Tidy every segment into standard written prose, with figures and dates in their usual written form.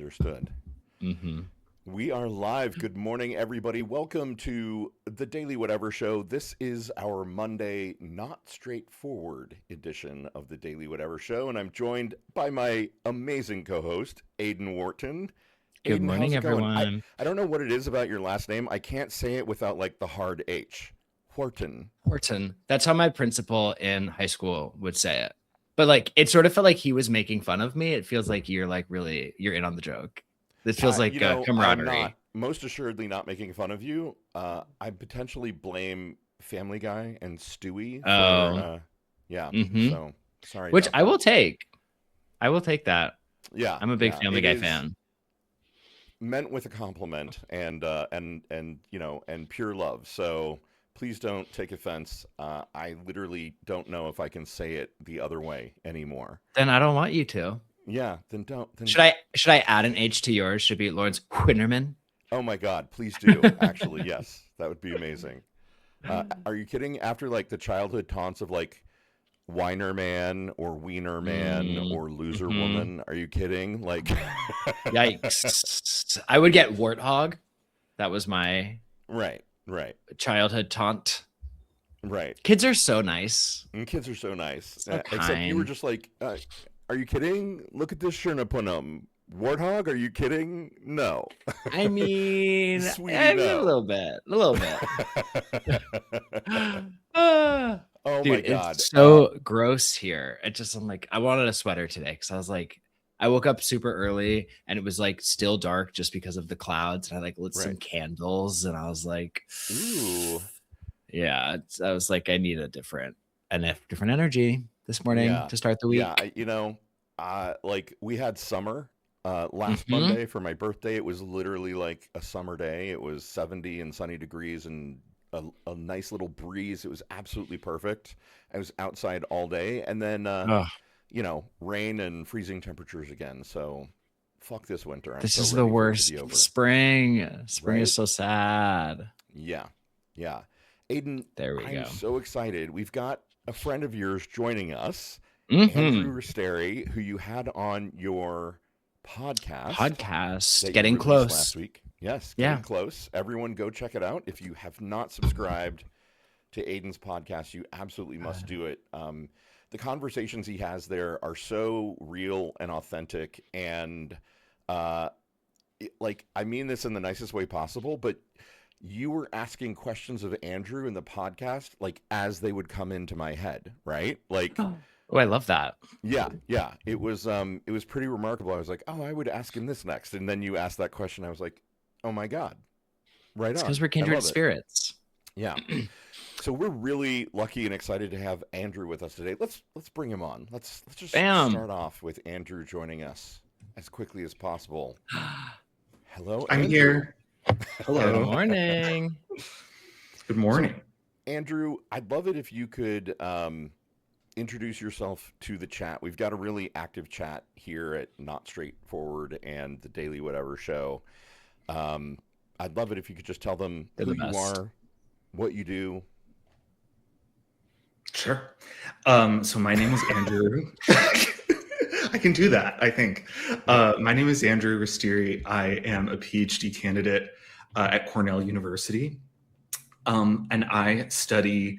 Understood. Mm-hmm. We are live. Good morning, everybody. Welcome to the Daily Whatever Show. This is our Monday, not straightforward edition of the Daily Whatever Show, and I'm joined by my amazing co-host, Aiden Wharton. Good Aiden, how's morning, it going? everyone. I don't know what it is about your last name. I can't say it without like the hard H. Wharton. Wharton. That's how my principal in high school would say it. But like, it sort of felt like he was making fun of me. It feels like you're in on the joke. This feels like I'm not, camaraderie. most assuredly not making fun of you. I potentially blame Family Guy and Stewie for, Oh, yeah. mm-hmm. So sorry Which about I will that. take. I will take that. Yeah, I'm a big yeah. Family It Guy is fan. meant with a compliment and and pure love. So please don't take offense. I literally don't know if I can say it the other way anymore. Then I don't want you to. Yeah, then don't. Then Should I add an H to yours? Should it be Lawrence Winnerman? oh my God, please do. Actually, yes, that would be amazing. Are you kidding? After like the childhood taunts of like Whiner Man or Wiener Man or Loser Mm-hmm. Woman, are you kidding? Like, Yikes. I would get Warthog. That was my right, right, childhood taunt. right. Kids are so nice. And kids are so nice. So Except you were kind. just like, are you kidding? Look at this Shernapunum. Warthog? Are you kidding? No. I mean, Sweetie, a no. little bit. A little bit. Ah. Oh my Dude, God. it's so gross here. I'm like, I wanted a sweater today because I was like, I woke up super early and it was like still dark just because of the clouds. And I like lit some Right. candles and I was like, Ooh. yeah, I was like, I need a different energy this morning Yeah. to start the Yeah. week. Like we had summer last Mm-hmm. Monday for my birthday. It was literally like a summer day. It was 70 and sunny degrees and a nice little breeze. It was absolutely perfect. I was outside all day. And then, Oh, rain and freezing temperatures again. So fuck this winter. I'm this so is the ready for it to worst. be over. Spring. Spring is Right? so sad. Yeah. Yeah. Aiden, There we I'm go. so excited. We've got a friend of yours joining us, Andrew Mm-hmm. Restieri, who you had on your podcast Podcast that you getting released close. last week. Yes, Yeah. getting close. Everyone go check it out. If you have not subscribed to Aiden's podcast, you absolutely must do it. The conversations he has there are so real and authentic, and I mean this in the nicest way possible, but you were asking questions of Andrew in the podcast, like as they would come into my head, right? Like, Oh, I love that. yeah, yeah. It was pretty remarkable. I was like, oh, I would ask him this next, and then you asked that question. I was like, oh my God, right It's because on. we're I kindred love it. spirits. Yeah. So we're really lucky and excited to have Andrew with us today. Let's bring him on. Let's just Bam. start off with Andrew joining us as quickly as possible. Hello, I'm Andrew. here. Good Hello. morning. Good So, morning. Andrew, I'd love it if you could introduce yourself to the chat. We've got a really active chat here at Not Straightforward and the Daily Whatever Show. I'd love it if you could just tell them They're who the you best. are, what you do. Sure. So my name is Andrew. I can do that, I think. My name is Andrew Restieri. I am a PhD candidate at Cornell University. And I study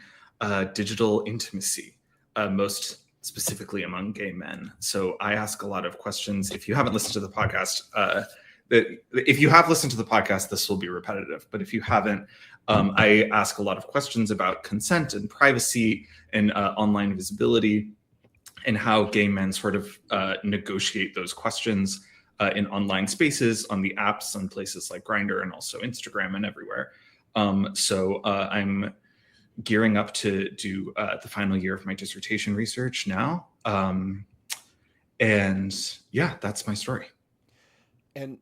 digital intimacy, most specifically among gay men. So I ask a lot of questions. If you haven't listened to the podcast, if you have listened to the podcast, this will be repetitive. But if you haven't, I ask a lot of questions about consent and privacy and online visibility and how gay men sort of negotiate those questions in online spaces, on the apps, on places like Grindr and also Instagram and everywhere. So I'm gearing up to do the final year of my dissertation research now. And yeah, that's my story. And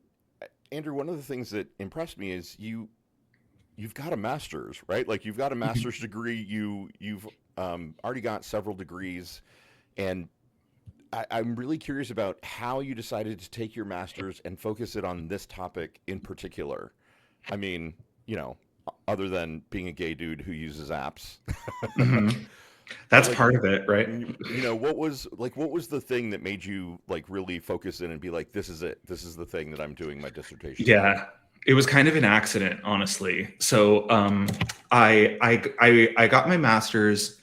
Andrew, one of the things that impressed me is you've got a master's, right? Like you've got a master's degree. You've already got several degrees, and I'm really curious about how you decided to take your master's and focus it on this topic in particular. I mean, other than being a gay dude who uses apps. Mhm. That's Like, part of it, right? what was the thing that made you like really focus in and be like, this is it. This is the thing that I'm doing my dissertation on. Yeah, it was kind of an accident, honestly. So I got my master's,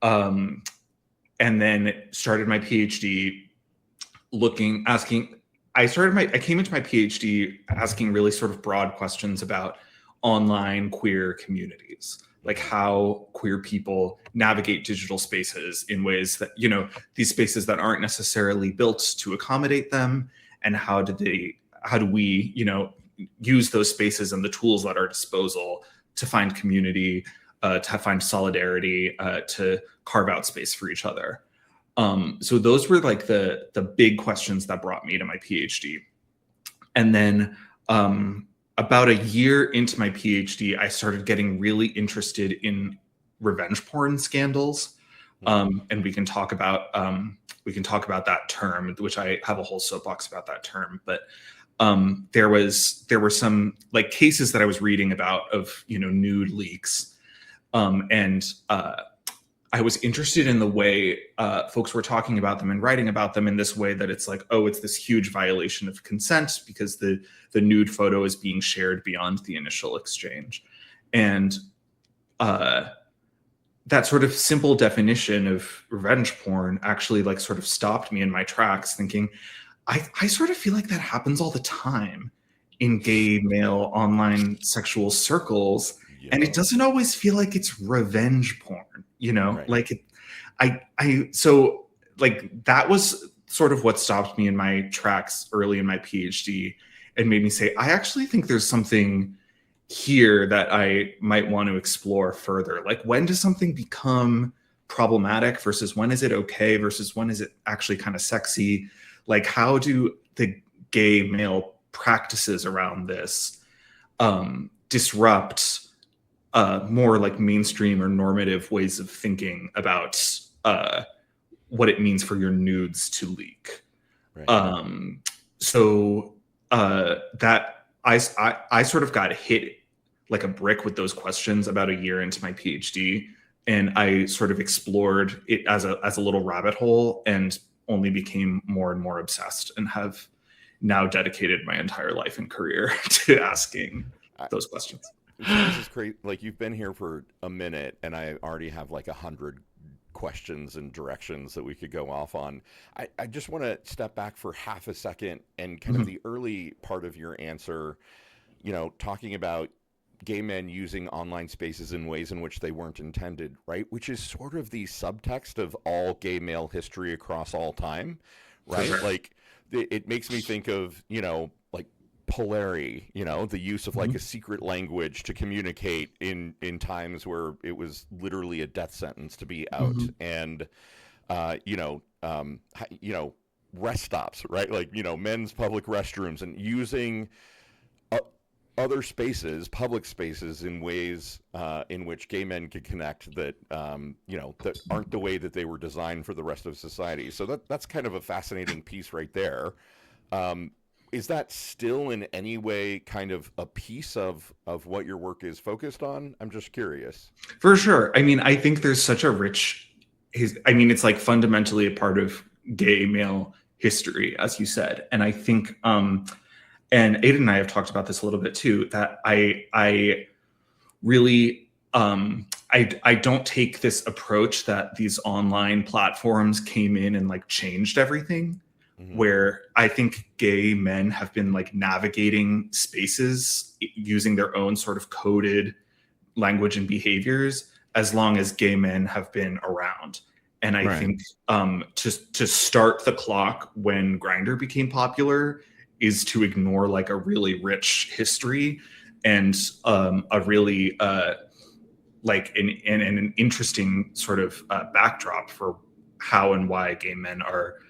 um, and then started my PhD. Asking. I came into my PhD asking really sort of broad questions about online queer communities, like how queer people navigate digital spaces in ways that, these spaces that aren't necessarily built to accommodate them, and how do we, use those spaces and the tools at our disposal to find community, to find solidarity, to carve out space for each other. So those were like the big questions that brought me to my PhD. And then about a year into my PhD, I started getting really interested in revenge porn scandals. And we can talk about that term, which I have a whole soapbox about that term. But there were some like cases that I was reading about of nude leaks, and I was interested in the way folks were talking about them and writing about them in this way that it's like, oh, it's this huge violation of consent because the nude photo is being shared beyond the initial exchange. And that sort of simple definition of revenge porn actually like sort of stopped me in my tracks, thinking, I sort of feel like that happens all the time in gay male online sexual circles. Yeah. And it doesn't always feel like it's revenge porn, Right. like so like that was sort of what stopped me in my tracks early in my PhD and made me say, I actually think there's something here that I might want to explore further. Like, when does something become problematic versus when is it okay versus when is it actually kind of sexy? Like, how do the gay male practices around this disrupt more like mainstream or normative ways of thinking about what it means for your nudes to leak? Right. So that I sort of got hit like a brick with those questions about a year into my PhD, and I sort of explored it as a little rabbit hole and only became more and more obsessed, and have now dedicated my entire life and career to asking those questions. This is great. Like, you've been here for a minute, and I already have like 100 questions and directions that we could go off on. I just want to step back for half a second and kind of the early part of your answer, talking about gay men using online spaces in ways in which they weren't intended, right? Which is sort of the subtext of all gay male history across all time, right? Sure. Like, it makes me think of, like polari, the use of like a secret language to communicate in times where it was literally a death sentence to be out. And rest stops, right? Like, men's public restrooms, and using other spaces, public spaces, in ways in which gay men could connect that that aren't the way that they were designed for the rest of society. So that's kind of a fascinating piece right there. Is that still in any way kind of a piece of what your work is focused on? I'm just curious. For sure. I mean, I think there's such a rich it's like fundamentally a part of gay male history, as you said. And I think and Aiden and I have talked about this a little bit too, that I really I don't take this approach that these online platforms came in and like changed everything. Where I think gay men have been like navigating spaces using their own sort of coded language and behaviors as long as gay men have been around. And I think to start the clock when Grindr became popular is to ignore like a really rich history and a really like an interesting sort of backdrop for how and why gay men are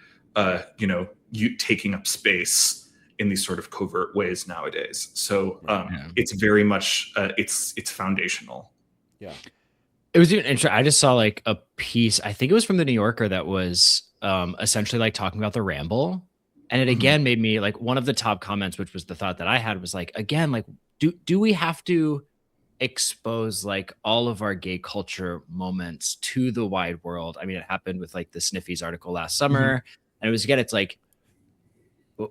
taking up space in these sort of covert ways nowadays. So it's very much it's foundational. Yeah. It was even interesting. I just saw like a piece, I think it was from the New Yorker, that was essentially like talking about the ramble. And it again made me like, one of the top comments, which was the thought that I had, was like, again, like, do we have to expose like all of our gay culture moments to the wide world. I mean, it happened with like the Sniffies article last summer. And it was, again, it's like,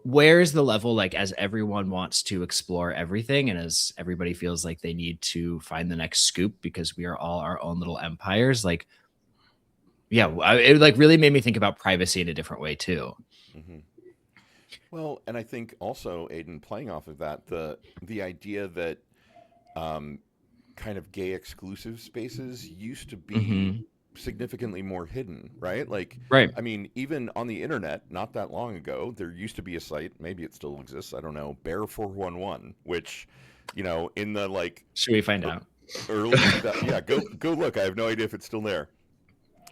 where is the level, like, as everyone wants to explore everything and as everybody feels like they need to find the next scoop because we are all our own little empires, like, yeah, it like really made me think about privacy in a different way too. Hmm. Well, and I think also, Aiden, playing off of that, the idea that um, kind of gay exclusive spaces used to be Hmm. significantly more hidden, right? Like, Right. I mean, even on the internet, not that long ago, there used to be a site, maybe it still exists, I don't know, Bear 411, which, in the like Should we find ear- out? early 2000, yeah, go look. I have no idea if it's still there.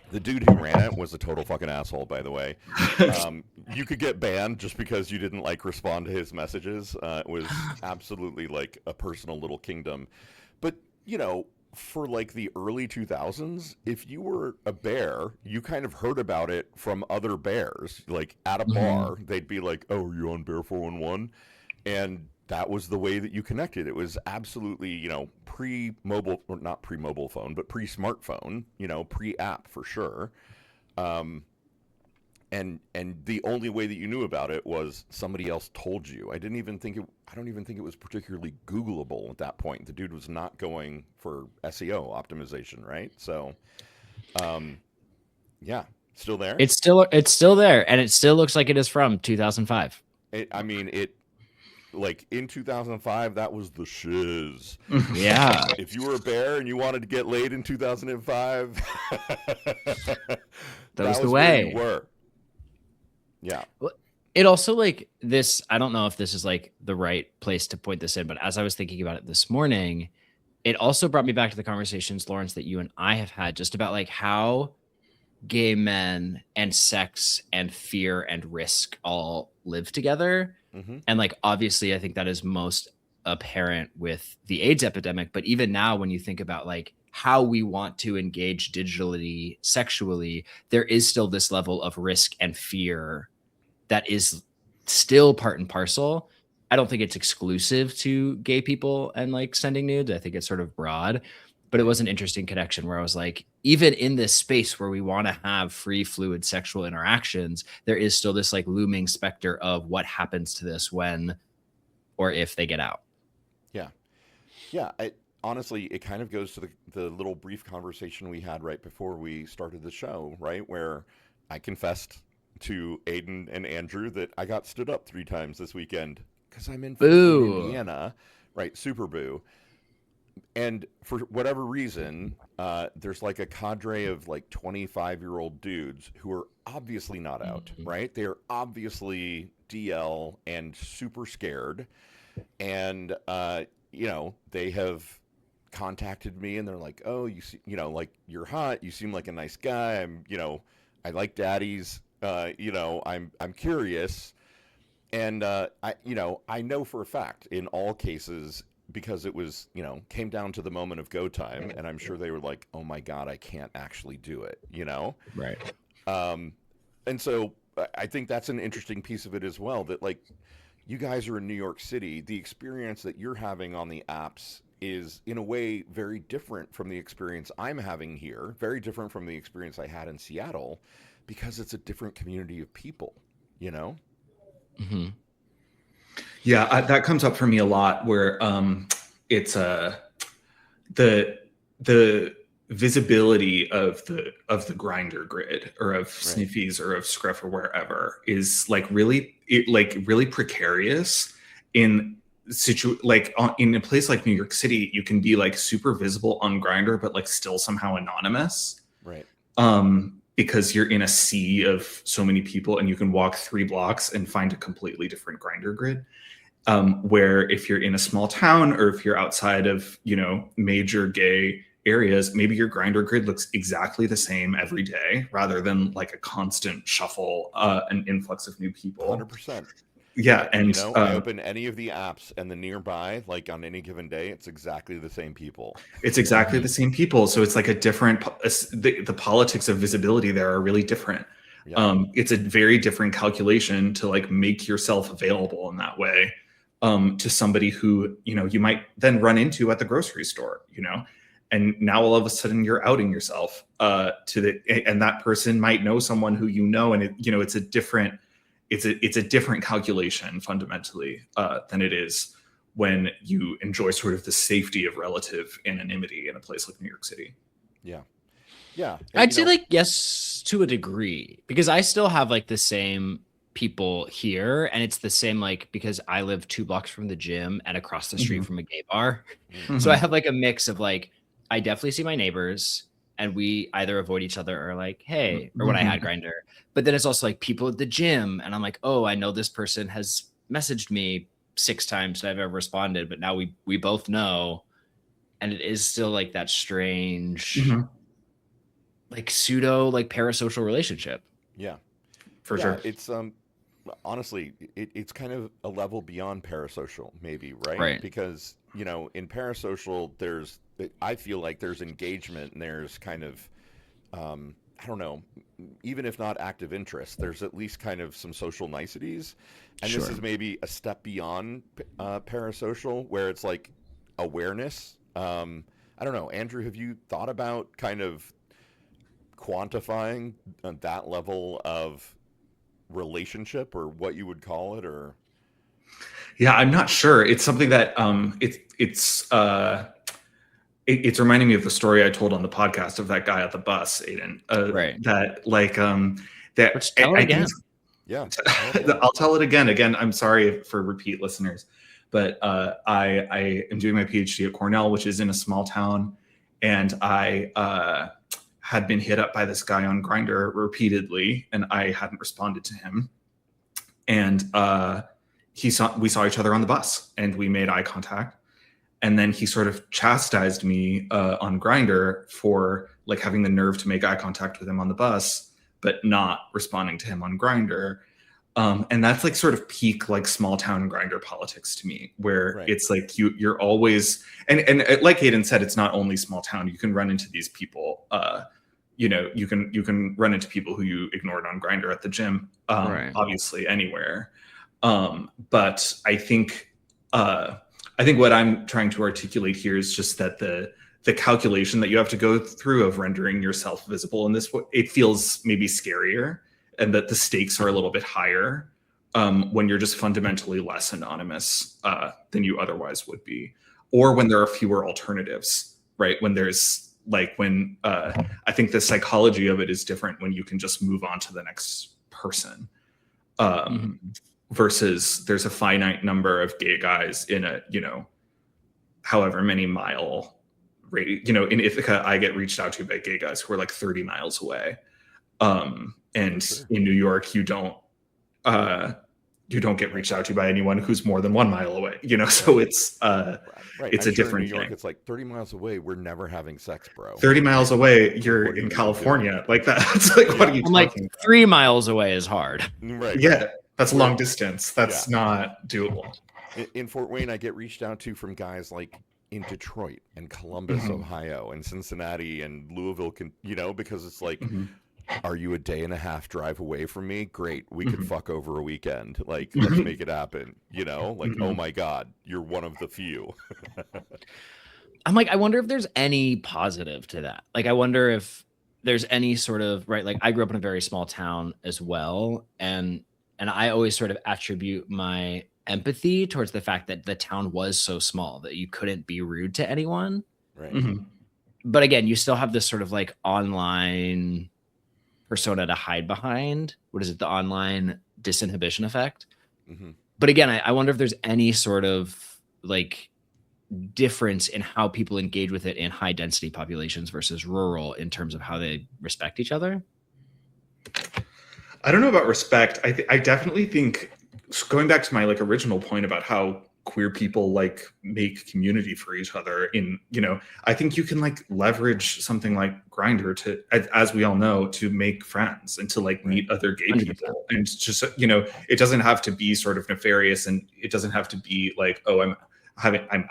The dude who ran it was a total fucking asshole, by the way. You could get banned just because you didn't like respond to his messages. It was absolutely like a personal little kingdom. But, for like the early 2000s, if you were a bear, you kind of heard about it from other bears. Like at a Hmm. bar, they'd be like, "Oh, are you on Bear 411?" And that was the way that you connected. It was absolutely, pre-mobile, or not pre-mobile phone, but pre-smartphone, pre-app for sure. Um, and the only way that you knew about it was somebody else told you. I don't even think it was particularly Googleable at that point. The dude was not going for SEO optimization, right? So, um, yeah, still there. It's still there, and it still looks like it is from 2005. I mean, it like in 2005, that was the shiz. Yeah, If you were a bear and you wanted to get laid in 2005, that that was the was where you way. were. Yeah. Well, it also like this, I don't know if this is like the right place to point this in, but as I was thinking about it this morning, it also brought me back to the conversations, Lawrence, that you and I have had just about like how gay men and sex and fear and risk all live together. Hmm. And like, obviously, I think that is most apparent with the AIDS epidemic. But even now, when you think about like how we want to engage digitally, sexually, there is still this level of risk and fear that is still part and parcel. I don't think it's exclusive to gay people and like sending nudes. I think it's sort of broad, but it Yeah. was an interesting connection where I was like, even in this space where we want to have free, fluid sexual interactions, there is still this like looming specter of what happens to this when or if they get out. Yeah. Yeah. Honestly, it kind of goes to the little brief conversation we had right before we started the show, right? Where I confessed to Aiden and Andrew that I got stood up 3 times this weekend because I'm in fucking Boo. Indiana, right? Super boo. And for whatever reason, there's like a cadre of like 25-year-old dudes who are obviously not out, Mhm. right? They're obviously DL and super scared. And, they have contacted me and they're like, "Oh, you see, like you're hot. You seem like a nice guy. I like daddies. I'm curious." And I know for a fact in all cases because it was, came down to the moment of go time, and I'm sure they were like, "Oh my god, I can't actually do it." Right. Um, and so I think that's an interesting piece of it as well. That like you guys are in New York City, the experience that you're having on the apps is in a way very different from the experience I'm having here, very different from the experience I had in Seattle because it's a different community of people, you know? Hmm. Yeah, that comes up for me a lot where it's the the visibility of the grinder grid or of Right. sniffies or of scruff or wherever is like really precarious in in a place like New York City. You can be like super visible on Grinder but like still somehow anonymous, Right. because you're in a sea of so many people and you can walk 3 blocks and find a completely different Grinder grid. Where if you're in a small town or if you're outside of major gay areas, maybe your Grinder grid looks exactly the same every day rather than like a constant shuffle, an influx of new people. 100%. Yeah, and I open any of the apps and the nearby, like on any given day, it's exactly the same people. it's exactly the same people. So it's like a different, the politics of visibility there are really different. Yeah. It's a very different calculation to like make yourself available in that way. to somebody who, you know, you might then run into at the grocery store, you know, and now all of a sudden you're outing yourself and that person might know someone who you know, and you know, it's a different calculation fundamentally than it is when you enjoy sort of the safety of relative anonymity in a place like New York City. Yeah. Yeah. I'd say like yes to a degree, because I still have like the same people here, and it's the same like because I live 2 blocks from the gym and across the street from a gay bar. So I have like a mix of like I definitely see my neighbors and we either avoid each other or like, hey, or when I had Grindr. But then it's also like people at the gym, and I'm like, oh, I know this person has messaged me 6 times and I've ever responded, but now we both know. And it is still like that strange like pseudo like parasocial relationship. Yeah. For sure. It's honestly, it's kind of a level beyond parasocial, maybe, right? Right. Because, you know, in parasocial, I feel like there's engagement and there's kind of, I don't know, even if not active interest, there's at least kind of some social niceties. And this is maybe a step beyond parasocial, where it's like awareness. I don't know, Andrew, have you thought about kind of quantifying that level of relationship, or what you would call it? Or yeah, I'm not sure. It's something that it's reminding me of the story I told on the podcast of that guy at the bus, Aiden. Right. That like that. Let's tell it again. Yeah, I'll tell it again. Again, I'm sorry for repeat listeners, but I am doing my PhD at Cornell, which is in a small town, and I had been hit up by this guy on Grindr repeatedly, and I hadn't responded to him. And we saw each other on the bus, and we made eye contact. And then he sort of chastised me on Grindr for like having the nerve to make eye contact with him on the bus, but not responding to him on Grindr. And that's like sort of peak like small town Grindr politics to me, where it's like you're always and like Aiden said, it's not only small town. You can run into these people. You know, you can run into people who you ignored on Grindr at the gym, obviously anywhere. But I think what I'm trying to articulate here is just that the calculation that you have to go through of rendering yourself visible in this way, it feels maybe scarier, and that the stakes are a little bit higher when you're just fundamentally less anonymous than you otherwise would be, or when there are fewer alternatives, right? When there's like I think the psychology of it is different when you can just move on to the next person. Versus there's a finite number of gay guys in a, you know, however many mile radius. You know, in Ithaca, I get reached out to by gay guys who are like 30 miles away. And in New York, you don't get reached out to by anyone who's more than 1 mile away, you know? So it's it's a different in New York, thing. it's like 30 miles away, we're never having sex, bro. 30 miles away, you're in California. Like that's like, what are you talking like about? 3 miles away is hard. Right. Yeah. That's long distance. That's not doable. In Fort Wayne, I get reached out to from guys like in Detroit and Columbus, Ohio, and Cincinnati and Louisville, you know, because it's like, are you a day and a half drive away from me? Great. We could fuck over a weekend. Like, let's make it happen. You know, like, oh my God, you're one of the few. I'm like, I wonder if there's any positive to that. Like, I wonder if there's any sort of, right, like I grew up in a very small town as well. And I always sort of attribute my empathy towards the fact that the town was so small that you couldn't be rude to anyone. Right. But again, you still have this sort of like online persona to hide behind. What is it? The online disinhibition effect. But again, I wonder if there's any sort of like difference in how people engage with it in high density populations versus rural in terms of how they respect each other. I don't know about respect. I definitely think, going back to my like original point about how queer people like make community for each other in, you know, I think you can like leverage something like Grindr to, as we all know, to make friends and to like meet other gay 100%. people. And just, you know, it doesn't have to be sort of nefarious, and it doesn't have to be like, oh, I'm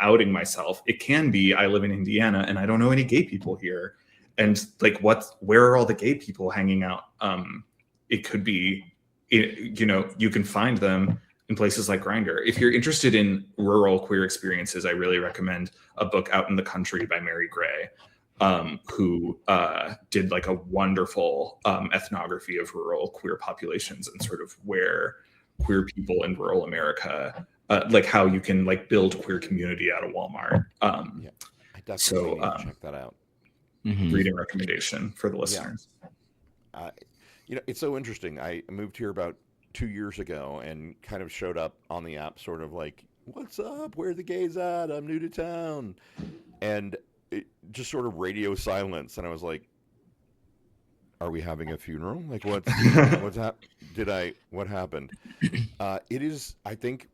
outing myself. It can be, I live in Indiana and I don't know any gay people here. And like, where are all the gay people hanging out? It could be, you know, you can find them in places like Grindr. If you're interested in rural queer experiences, I really recommend a book, Out in the Country by Mary Gray, who did like a wonderful ethnography of rural queer populations and sort of where queer people in rural America, like how you can like build queer community out of Walmart. I definitely need to check that out. Reading recommendation for the listeners. It's so interesting. I moved here about 2 years ago and kind of showed up on the app sort of like, what's up? Where are the gays at? I'm new to town. And it just sort of radio silence. And I was like, are we having a funeral? Like what happened? It is, I think,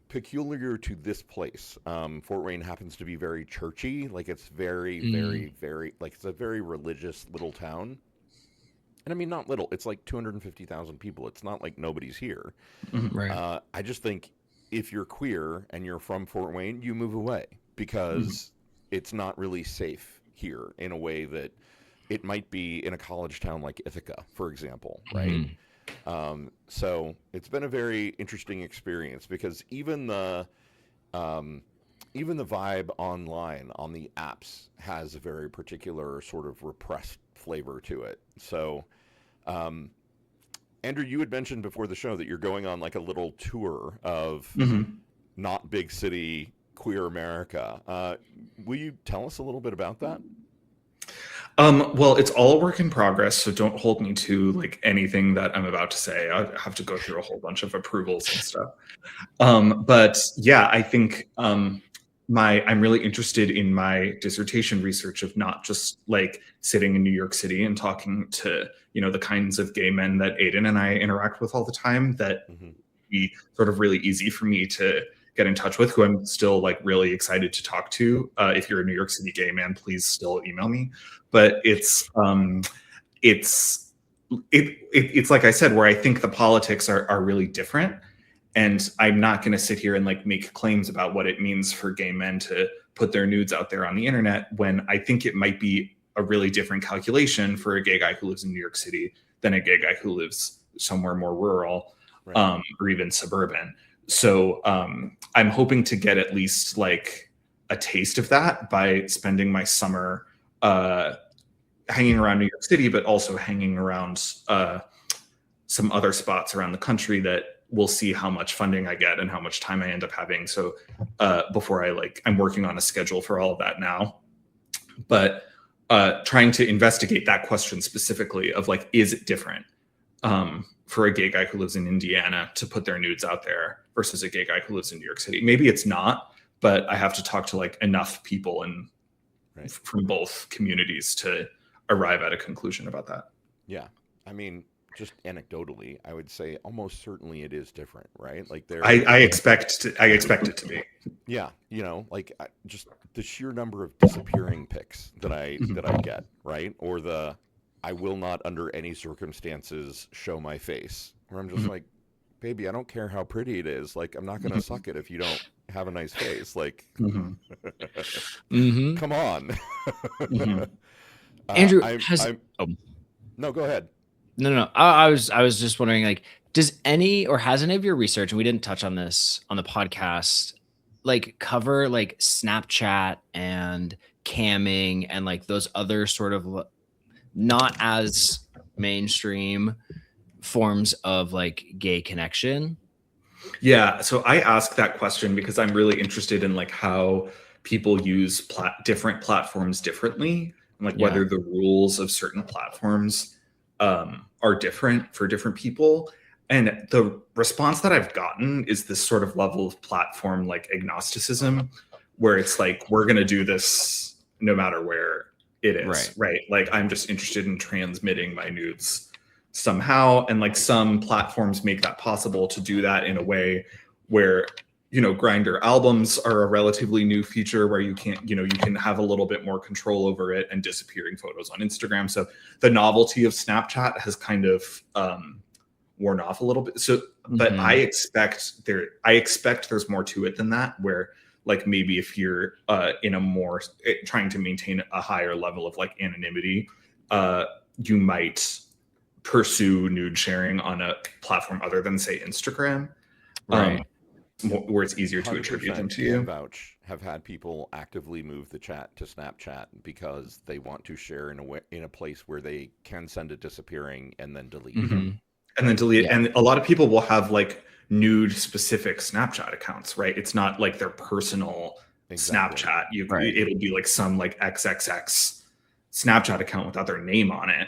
peculiar to this place. Fort Wayne happens to be very churchy. Like it's very, very, very, like it's a very religious little town. And I mean, not little. It's like 250,000 people. It's not like nobody's here. Right. I just think if you're queer and you're from Fort Wayne, you move away because it's not really safe here in a way that it might be in a college town like Ithaca, for example, right? So it's been a very interesting experience because even the vibe online on the apps has a very particular sort of repressed flavor to it. So, Andrew, you had mentioned before the show that you're going on like a little tour of not big city queer America. Will you tell us a little bit about that? Well, it's all a work in progress, so don't hold me to like anything that I'm about to say. I have to go through a whole bunch of approvals and stuff. But yeah, I think I'm really interested in my dissertation research of not just like sitting in New York City and talking to, the kinds of gay men that Aiden and I interact with all the time that be sort of really easy for me to get in touch with, who I'm still like really excited to talk to. If you're a New York City gay man, please still email me. But it's like I said, where I think the politics are really different. And I'm not going to sit here and like make claims about what it means for gay men to put their nudes out there on the internet when I think it might be a really different calculation for a gay guy who lives in New York City than a gay guy who lives somewhere more rural, right, or even suburban. So I'm hoping to get at least like a taste of that by spending my summer hanging around New York City, but also hanging around some other spots around the country that we'll see how much funding I get and how much time I end up having. So before I'm working on a schedule for all of that now, but trying to investigate that question specifically of like, is it different for a gay guy who lives in Indiana to put their nudes out there versus a gay guy who lives in New York City? Maybe it's not, but I have to talk to like enough people and from both communities to arrive at a conclusion about that. Yeah. I mean, just anecdotally, I would say almost certainly it is different, right? Like I expect it to be. Yeah, like just the sheer number of disappearing pics that I get, right? Or the I will not under any circumstances show my face. Where I'm just like, baby, I don't care how pretty it is. Like, I'm not gonna suck it if you don't have a nice face. Like, come on. Andrew, no, go ahead. No. I was just wondering, like, has any of your research, and we didn't touch on this on the podcast, like cover like Snapchat and camming and like those other sort of not as mainstream forms of like gay connection? Yeah. So I ask that question because I'm really interested in like how people use different platforms differently, and like whether the rules of certain platforms are different for different people. And the response that I've gotten is this sort of level of platform like agnosticism, where it's like, we're going to do this no matter where it is, right? Like, I'm just interested in transmitting my nudes somehow. And like some platforms make that possible to do that in a way where, Grindr albums are a relatively new feature where you can have a little bit more control over it, and disappearing photos on Instagram. So the novelty of Snapchat has kind of worn off a little bit. So, but I expect there's more to it than that, where like maybe if you're in a more trying to maintain a higher level of like anonymity, you might pursue nude sharing on a platform other than say Instagram. Right. Where it's easier to attribute them to you. Vouch have had people actively move the chat to Snapchat because they want to share in a place where they can send it disappearing and then delete. Mm-hmm. And then delete. Yeah. And a lot of people will have like nude specific Snapchat accounts, right? It's not like their personal Snapchat. It'll be like some like XXX Snapchat account without their name on it.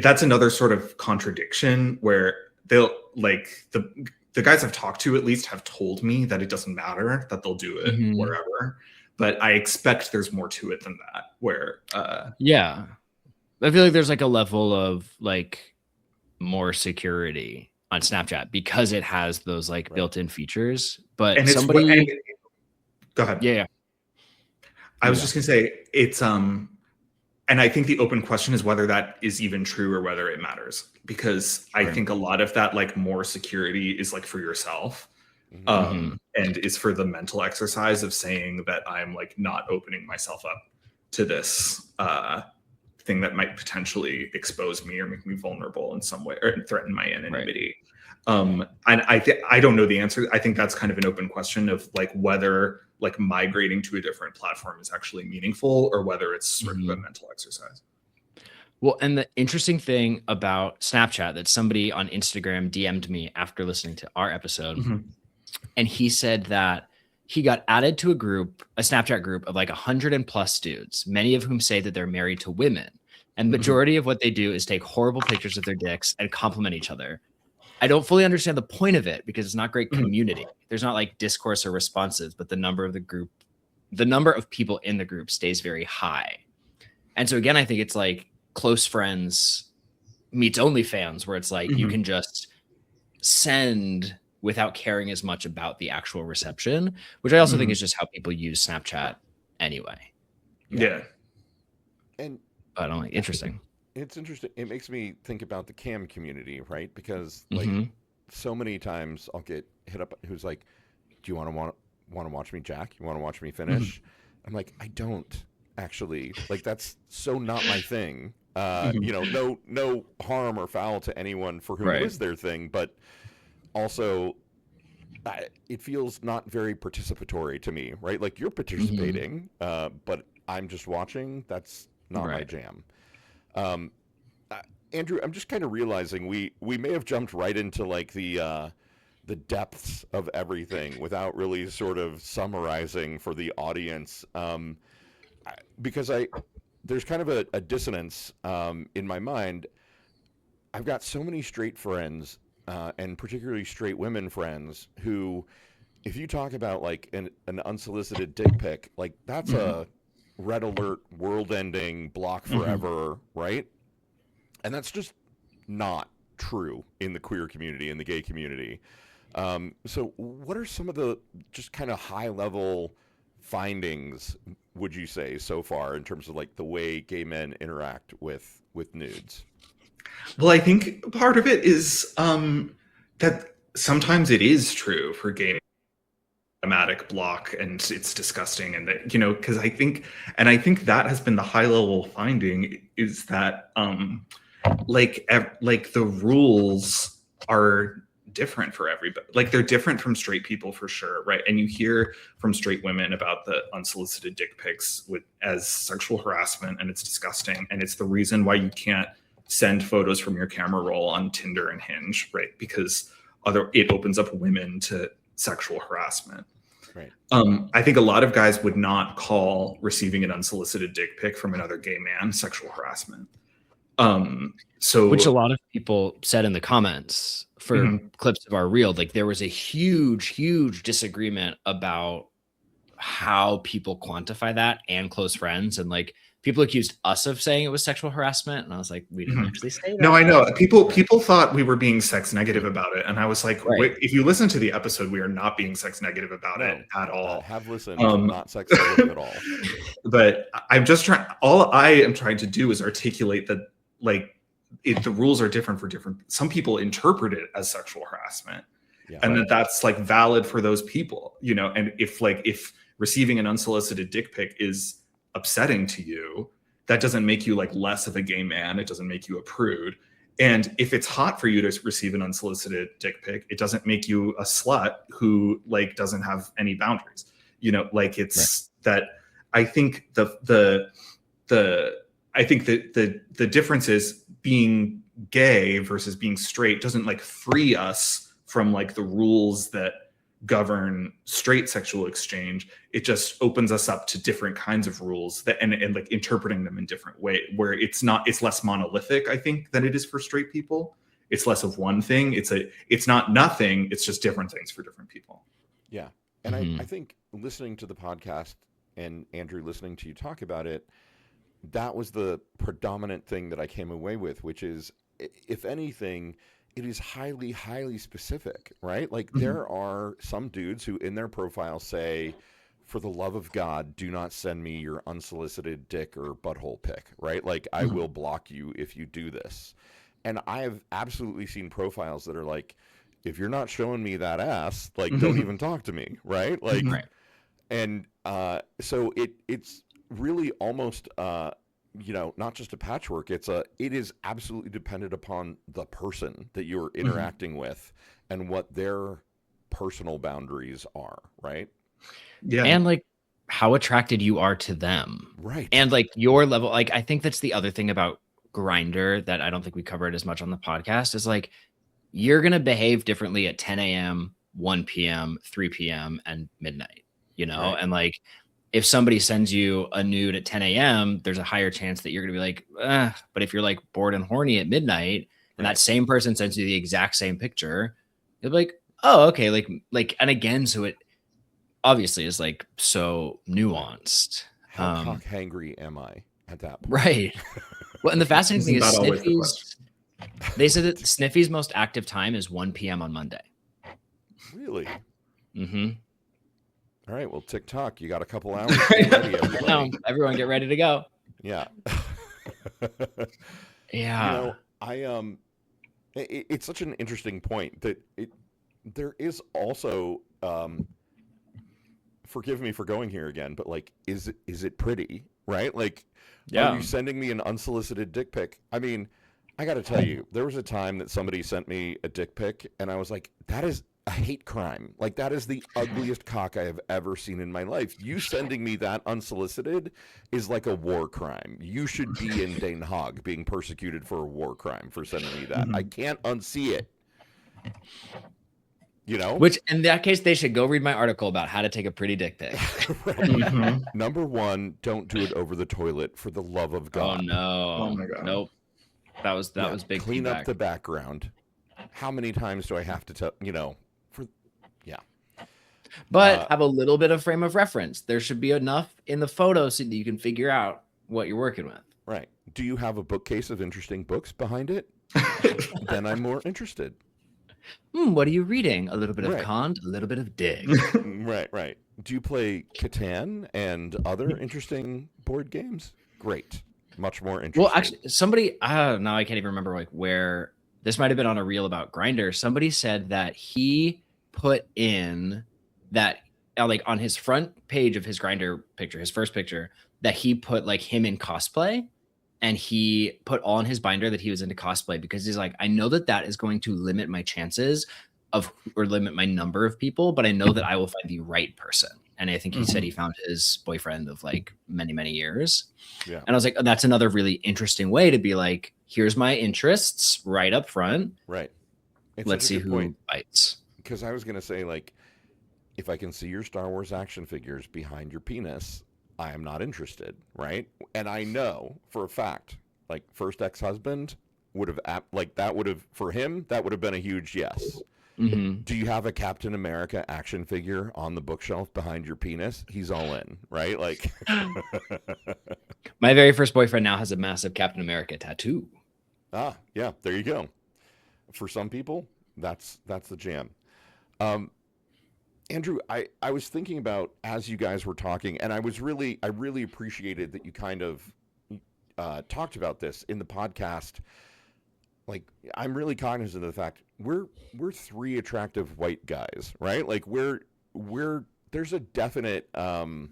That's another sort of contradiction where they'll like the guys I've talked to at least have told me that it doesn't matter, that they'll do it wherever. But I expect there's more to it than that. Where yeah, I feel like there's like a level of like more security on Snapchat because it has those like built-in features. But and go ahead. Yeah. I was just gonna say it's and I think the open question is whether that is even true or whether it matters, because I think a lot of that like more security is like for yourself, and is for the mental exercise of saying that I'm like not opening myself up to this thing that might potentially expose me or make me vulnerable in some way or threaten my anonymity. And I don't know the answer. I think that's kind of an open question of like whether like migrating to a different platform is actually meaningful or whether it's sort of a mental exercise. Well, and the interesting thing about Snapchat that somebody on Instagram DM'd me after listening to our episode, and he said that he got added to a Snapchat group of like 100+ dudes, many of whom say that they're married to women. And majority of what they do is take horrible pictures of their dicks and compliment each other. I don't fully understand the point of it because it's not great community. There's not like discourse or responses, but the number of people in the group stays very high. And so again, I think it's like close friends meets OnlyFans, where it's like you can just send without caring as much about the actual reception, which I also think is just how people use Snapchat anyway. Yeah. And I don't like interesting. It's interesting. It makes me think about the cam community, right? Because like so many times I'll get hit up who's like, do you want to watch me jack? You want to watch me finish? I'm like, I don't actually. Like that's so not my thing. You know, no harm or foul to anyone for whom it is their thing, but also it feels not very participatory to me, right? Like you're participating, but I'm just watching. That's not my jam. Andrew, I'm just kind of realizing we may have jumped right into like the depths of everything without really sort of summarizing for the audience, because there's kind of a dissonance in my mind. I've got so many straight friends, and particularly straight women friends who, if you talk about like an unsolicited dick pic, like that's a red alert, world-ending, block forever, right? And that's just not true in the queer community, in the gay community. So what are some of the just kind of high-level findings, would you say, so far in terms of like the way gay men interact with nudes? Well, I think part of it is that sometimes it is true for gay automatic block and it's disgusting, and that, you know, because I think that has been the high level finding is that like the rules are different for everybody. Like they're different from straight people for sure, right? And you hear from straight women about the unsolicited dick pics as sexual harassment, and it's disgusting, and it's the reason why you can't send photos from your camera roll on Tinder and Hinge, right? Because it opens up women to sexual harassment. Right. I think a lot of guys would not call receiving an unsolicited dick pic from another gay man sexual harassment. Which a lot of people said in the comments for clips of our reel, like there was a huge disagreement about how people quantify that and close friends, and like people accused us of saying it was sexual harassment, and I was like, we didn't actually say that. No, I know. People thought we were being sex negative about it, and I was like, wait, if you listen to the episode, we are not being sex negative about it at all. I have listened. Not sex negative at all. But I'm just trying. All I am trying to do is articulate that, like, the rules are different for different. Some people interpret it as sexual harassment, and that's like valid for those people, you know. And if receiving an unsolicited dick pic is upsetting to you, that doesn't make you like less of a gay man. It doesn't make you a prude. And if it's hot for you to receive an unsolicited dick pic, it doesn't make you a slut who like doesn't have any boundaries. You know, like it's that I think the I think the difference is being gay versus being straight doesn't like free us from like the rules that govern straight sexual exchange. It just opens us up to different kinds of rules that and like interpreting them in different way, where it's less monolithic, I think, than it is for straight people. It's less of one thing. It's not nothing. It's just different things for different people. Yeah. And I think listening to the podcast and Andrew listening to you talk about it, that was the predominant thing that I came away with, which is, if anything, it is highly, highly specific, right? Like there are some dudes who in their profile say, for the love of God, do not send me your unsolicited dick or butthole pic, right? Like I will block you if you do this. And I have absolutely seen profiles that are like, if you're not showing me that ass, like don't even talk to me, right? Like, and so it's really almost not just a patchwork. It is absolutely dependent upon the person that you're interacting with and what their personal boundaries are, right? Yeah. And like how attracted you are to them. Right. And like your level, like I think that's the other thing about Grindr that I don't think we covered as much on the podcast is like you're going to behave differently at 10 a.m., 1 p.m., 3 p.m., and midnight, Right. And like if somebody sends you a nude at 10 a.m., there's a higher chance that you're going to be like, but if you're like bored and horny at midnight and that same person sends you the exact same picture, you'll be like, oh, okay. Like, and again, so it obviously is like so nuanced. How cock hangry am I at that point? Right. Well, and the fascinating thing is Isn't that always the Sniffy's, they said that Sniffy's most active time is 1 p.m. on Monday. Really? Mm-hmm. All right. Well, TikTok, you got a couple hours. Get ready, everybody. No, everyone get ready to go. Yeah. Yeah. It's such an interesting point that there is also, forgive me for going here again, but like, is it pretty, right? Like, are you sending me an unsolicited dick pic? I mean, I got to tell you, there was a time that somebody sent me a dick pic and I was like, that is a hate crime. Like that is the ugliest cock I have ever seen in my life. You sending me that unsolicited is like a war crime. You should be in Den Haag being persecuted for a war crime for sending me that. I can't unsee it. Which in that case, they should go read my article about how to take a pretty dick pic. Number one, don't do it over the toilet for the love of God. Oh no. Oh my God. Nope. That was big. Clean feedback. up the background. How many times do I have to tell, But have a little bit of frame of reference. There should be enough in the photo so that you can figure out what you're working with. Right. Do you have a bookcase of interesting books behind it? Then I'm more interested. What are you reading? A little bit of Kant, a little bit of Dig. Right. Do you play Catan and other interesting board games? Great. Much more interesting. Well, actually, somebody, now I can't even remember like where this might have been on a reel about Grindr. Somebody said that he put in that like on his front page of his Grindr picture, his first picture, that he put like him in cosplay, and he put on his binder that he was into cosplay because he's like, I know that is going to limit my chances or limit my number of people, but I know that I will find the right person. And I think he said he found his boyfriend of like many, many years. Yeah. And I was like, oh, that's another really interesting way to be like, here's my interests right up front. Right. Let's see who bites. Because I was going to say, like, if I can see your Star Wars action figures behind your penis, I am not interested, right? And I know for a fact, like, first ex-husband would have, for him, that would have been a huge yes. Do you have a Captain America action figure on the bookshelf behind your penis? He's all in, right? Like, my very first boyfriend now has a massive Captain America tattoo. Ah, yeah, there you go. For some people, that's the jam. Andrew, I was thinking about as you guys were talking, and I really appreciated that you kind of talked about this in the podcast. Like, I'm really cognizant of the fact we're three attractive white guys, right? Like we're there's a definite and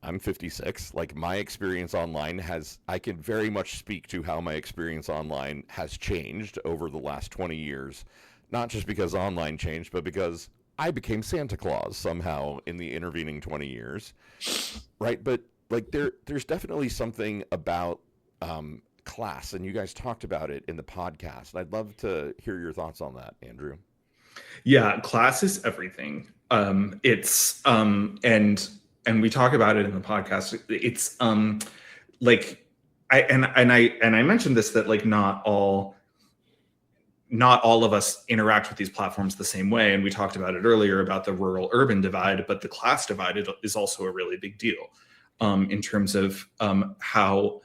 I'm 56. Like my experience online I can very much speak to how my experience online has changed over the last 20 years. Not just because online changed, but because I became Santa Claus somehow in the intervening 20 years. Right? But like there's definitely something about class, and you guys talked about it in the podcast. I'd love to hear your thoughts on that, Andrew. Yeah, class is everything. It's and we talk about it in the podcast. It's like I mentioned this, that like not all of us interact with these platforms the same way, and we talked about it earlier about the rural urban divide, but the class divide is also a really big deal in terms of how,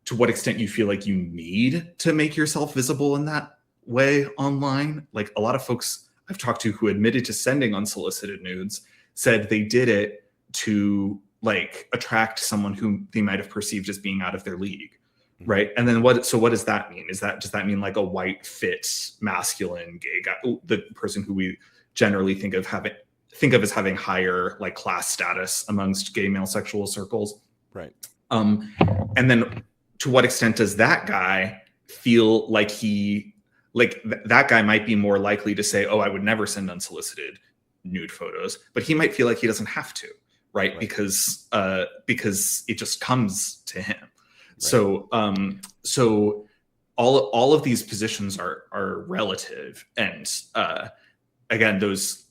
to what extent you feel like you need to make yourself visible in that way online. Like a lot of folks I've talked to who admitted to sending unsolicited nudes said they did it to like attract someone who they might have perceived as being out of their league. Right. And then what does that mean? Does that mean like a white, fit, masculine, gay guy, the person who we generally think of as having higher like class status amongst gay male sexual circles? Right. And then to what extent does that guy feel like that guy might be more likely to say, oh, I would never send unsolicited nude photos, but he might feel like he doesn't have to, right? Because it just comes to him. Right. So all of these positions are relative, and again, those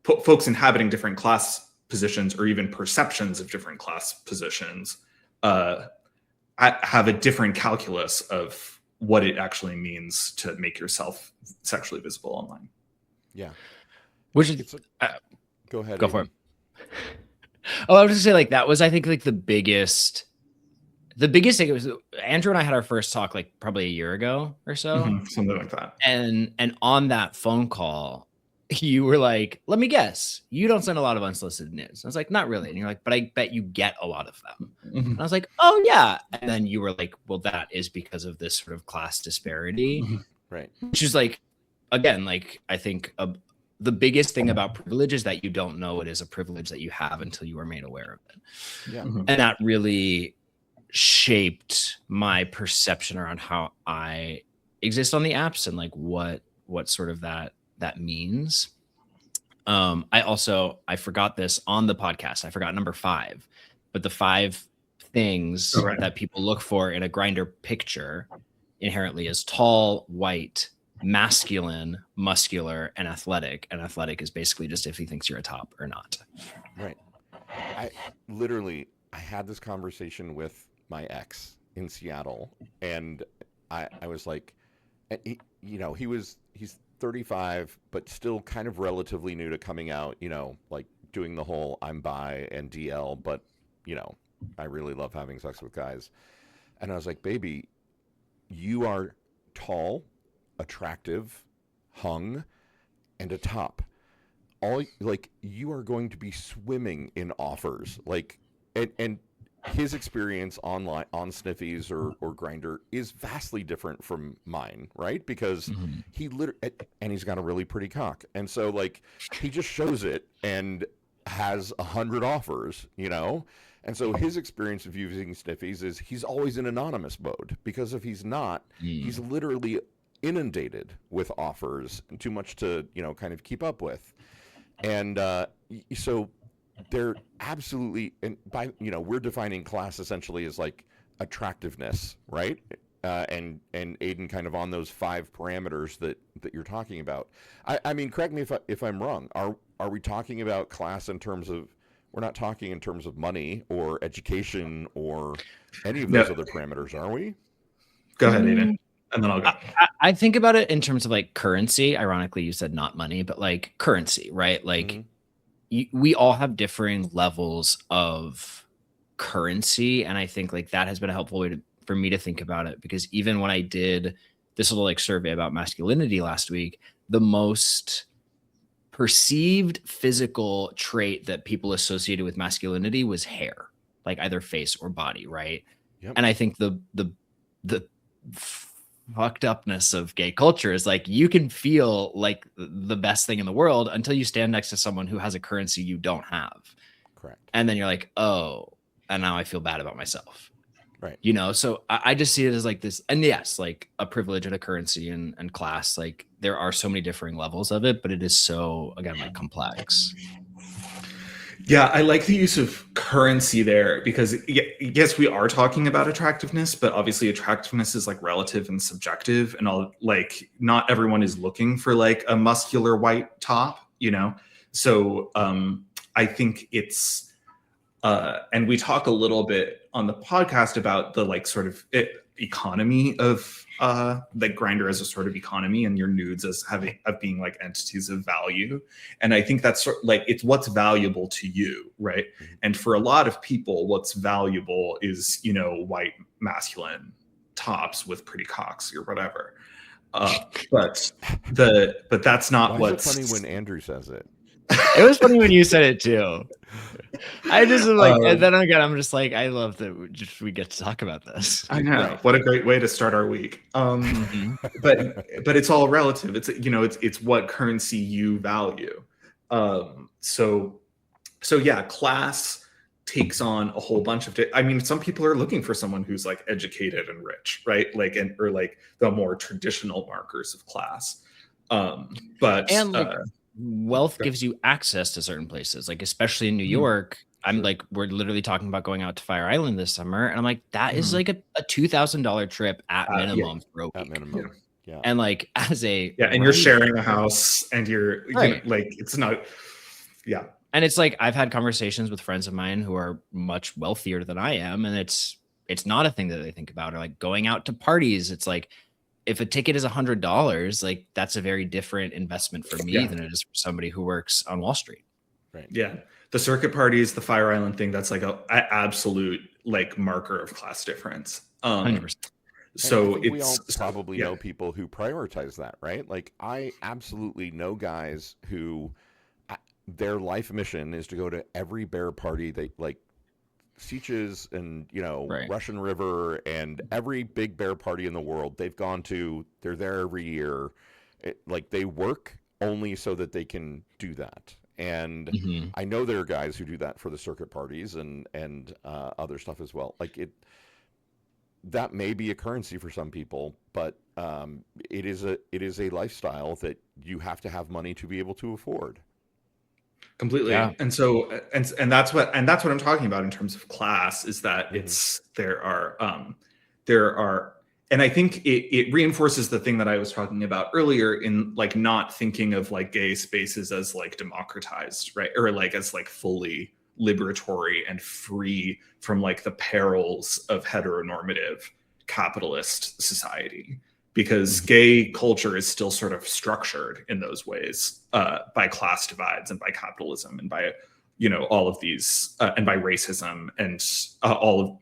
folks inhabiting different class positions, or even perceptions of different class positions, have a different calculus of what it actually means to make yourself sexually visible online. Yeah. Which is go ahead. Go Aiden. for it. Oh, I was just say like that was, I think, like the biggest thing. It was Andrew and I had our first talk like probably a year ago or so, something like that. And on that phone call, you were like, "Let me guess, you don't send a lot of unsolicited nudes." I was like, "Not really," and you're like, "But I bet you get a lot of them." And I was like, "Oh yeah," and then you were like, "Well, that is because of this sort of class disparity," right? Which is like, again, like I think the biggest thing about privilege is that you don't know it is a privilege that you have until you are made aware of it. Yeah. And that really shaped my perception around how I exist on the apps and like what sort of that means. I forgot this on the podcast. I forgot number 5, but the 5 things that people look for in a Grindr picture inherently is tall, white, masculine, muscular, and athletic. And athletic is basically just if he thinks you're a top or not. Right. I had this conversation with my ex in Seattle, and I was like, he's 35, but still kind of relatively new to coming out, like doing the whole I'm bi and DL, but I really love having sex with guys. And I was like, baby, you are tall, attractive, hung, and a top. You are going to be swimming in offers. Like, and his experience online on Sniffies or Grindr is vastly different from mine, right? Because he literally, and he's got a really pretty cock, and so like he just shows it and has 100 offers, and so his experience of using Sniffies is he's always in anonymous mode, because if he's not, he's literally inundated with offers and too much to kind of keep up with, and so they're absolutely, and by we're defining class essentially as like attractiveness, right? And Aiden kind of on those 5 parameters that you're talking about. I mean, correct me if I'm wrong. Are we talking about class in terms of, we're not talking in terms of money or education or any of those other parameters, are we? Go ahead, Aiden, and then I'll go. I think about it in terms of like currency. Ironically, you said not money, but like currency, right? Like we all have differing levels of currency. And I think like that has been a helpful way for me to think about it, because even when I did this little like survey about masculinity last week, the most perceived physical trait that people associated with masculinity was hair, like either face or body, right? Yep. And I think the fucked upness of gay culture is like you can feel like the best thing in the world until you stand next to someone who has a currency you don't have. Correct. And then you're like, oh, and now I feel bad about myself. Right. You know, so I just see it as like this, and yes, like a privilege and a currency and class, like there are so many differing levels of it, but it is so, again, like complex. Yeah, I like the use of currency there because yes, we are talking about attractiveness, but obviously attractiveness is like relative and subjective, and all like not everyone is looking for like a muscular white top, you know. So I think it's and we talk a little bit on the podcast about the like sort of economy of like Grindr as a sort of economy and your nudes as being like entities of value. And I think that's sort of like it's what's valuable to you, right? Mm-hmm. And for a lot of people, what's valuable is, you know, white masculine tops with pretty cocks or whatever. But that's not Why what's is it funny when Andrew says it? It was funny when you said it too. I just am like, and then again, I'm just like, I love that we get to talk about this. I know. Right. What a great way to start our week. But it's all relative. It's, you know, it's what currency you value. So yeah, class takes on a whole bunch of I mean, some people are looking for someone who's like educated and rich, right? Like or like the more traditional markers of class. But and like wealth gives you access to certain places, like especially in New York. I'm like, we're literally talking about going out to Fire Island this summer, and I'm like, that is like a $2,000 trip at minimum for a week. At minimum, yeah. And like as a and you're sharing a house, and you're you know, like it's not, yeah. And it's like I've had conversations with friends of mine who are much wealthier than I am, and it's not a thing that they think about. Or like going out to parties, it's like if a ticket is $100, like that's a very different investment for me than it is for somebody who works on Wall Street. Right. Yeah. The circuit parties, the Fire Island thing, that's like a absolute like marker of class difference. 100%. So we all probably know people who prioritize that, right? Like I absolutely know guys who their life mission is to go to every bear party they like, Sieges and, you know, Russian River and every big bear party in the world they've gone to. They're there every year. Like they work only so that they can do that. And I know there are guys who do that for the circuit parties and other stuff as well. Like that may be a currency for some people, but it is a lifestyle that you have to have money to be able to afford. Completely. Yeah. And so and that's what I'm talking about in terms of class is that there are and I think it reinforces the thing that I was talking about earlier in like not thinking of like gay spaces as like democratized, right? Or like as like fully liberatory and free from like the perils of heteronormative capitalist society. Because gay culture is still sort of structured in those ways by class divides and by capitalism and by, you know, all of these and by racism and all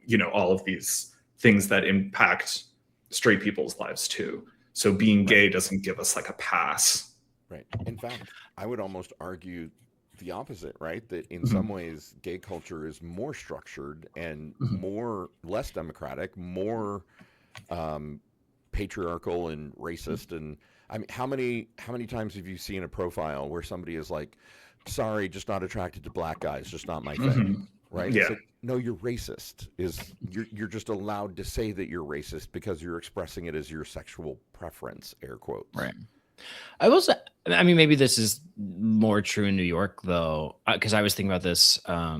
of these things that impact straight people's lives too. So being gay doesn't give us like a pass. Right. In fact, I would almost argue the opposite, right? That in some ways, gay culture is more structured and less democratic, more patriarchal and racist. And I mean, how many times have you seen a profile where somebody is like, sorry, just not attracted to black guys, just not my thing, right? Yeah. It's like, no, you're racist. You're just allowed to say that you're racist because you're expressing it as your sexual preference, air quotes. Right. I will say, I mean, maybe this is more true in New York though, because I was thinking about this. I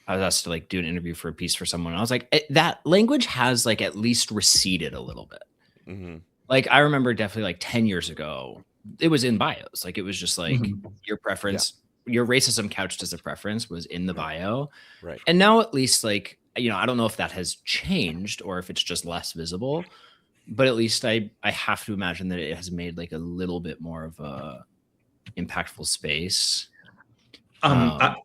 was asked to like do an interview for a piece for someone. And I was like, that language has like at least receded a little bit. Like I remember definitely like 10 years ago, it was in bios. Like it was just like your preference, your racism couched as a preference was in the bio. Right. And now at least like, you know, I don't know if that has changed or if it's just less visible, but at least I have to imagine that it has made like a little bit more of a impactful space. I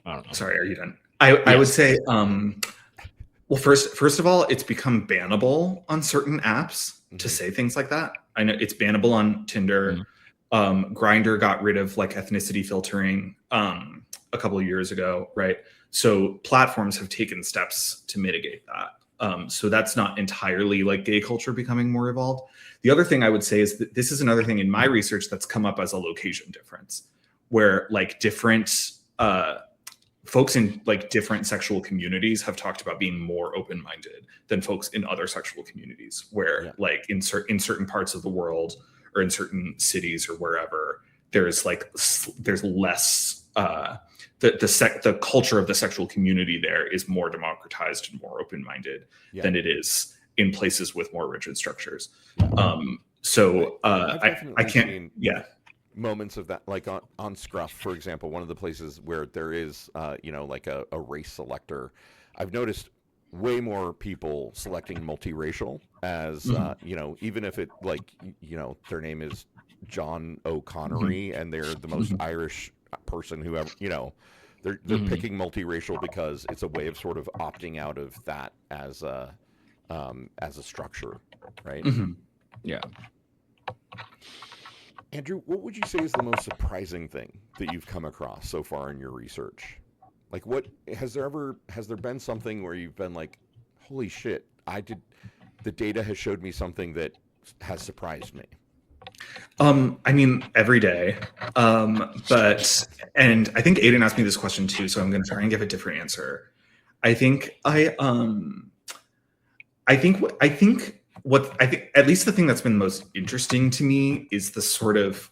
don't know. Sorry, are you done? I would say, well, first of all, it's become bannable on certain apps to say things like that. I know it's bannable on Tinder. Grindr got rid of like ethnicity filtering a couple of years ago, right? So platforms have taken steps to mitigate that. So that's not entirely like gay culture becoming more evolved. The other thing I would say is that this is another thing in my research that's come up as a location difference, where like different folks in like different sexual communities have talked about being more open-minded than folks in other sexual communities, where like in certain parts of the world or in certain cities or wherever, there's less the culture of the sexual community there is more democratized and more open-minded than it is in places with more rigid structures. So I can't. Moments of that, like on Scruff, for example, one of the places where there is, like a race selector, I've noticed way more people selecting multiracial as, even if it like, their name is John O'Connery and they're the most Irish person who ever, they're picking multiracial because it's a way of sort of opting out of that as a structure, right? Yeah. Andrew, what would you say is the most surprising thing that you've come across so far in your research? Like, what has there been something where you've been like, holy shit, the data has showed me something that has surprised me? I mean, every day. And I think Aiden asked me this question too, so I'm going to try and give a different answer. I think at least the thing that's been most interesting to me is the sort of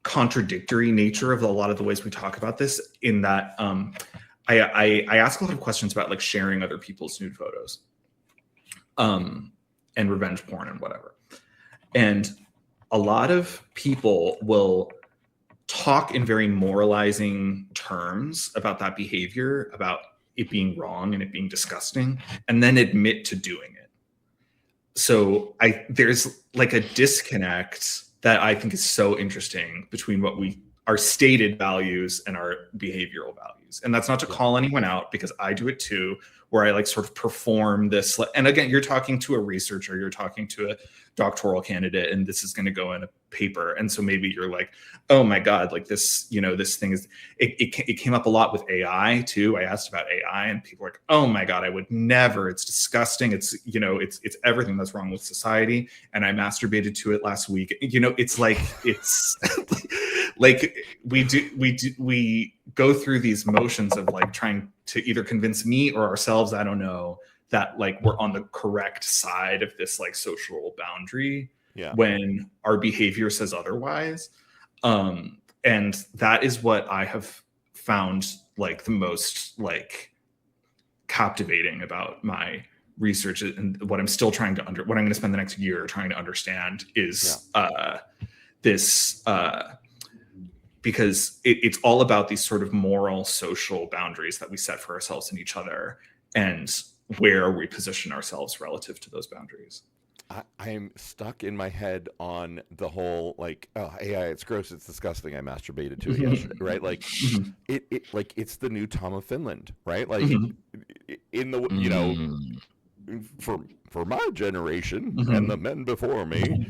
contradictory nature of a lot of the ways we talk about this, in that I ask a lot of questions about like sharing other people's nude photos and revenge porn and whatever. And a lot of people will talk in very moralizing terms about that behavior, about it being wrong and it being disgusting, and then admit to doing it. So there's like a disconnect that I think is so interesting between our stated values and our behavioral values. And that's not to call anyone out, because I do it too, where I like sort of perform this. And again, you're talking to a researcher, you're talking to a doctoral candidate, and this is going to go in a paper. And so maybe you're like, oh my God, like this, this thing is, it came up a lot with AI too. I asked about AI and people are like, oh my God, I would never, it's disgusting. It's, it's everything that's wrong with society. And I masturbated to it last week. It's like, it's like we go through these motions of like trying to either convince me or ourselves, I don't know, that like we're on the correct side of this like social boundary when our behavior says otherwise. And that is what I have found like the most like captivating about my research, and what I'm still trying to what I'm going to spend the next year trying to understand is this because it's all about these sort of moral social boundaries that we set for ourselves and each other, and where we position ourselves relative to those boundaries. I'm stuck in my head on the whole like, oh, AI, it's gross, it's disgusting, I masturbated to it yesterday, right? Like it like it's the new Tom of Finland, right? Like in the for my generation and the men before me,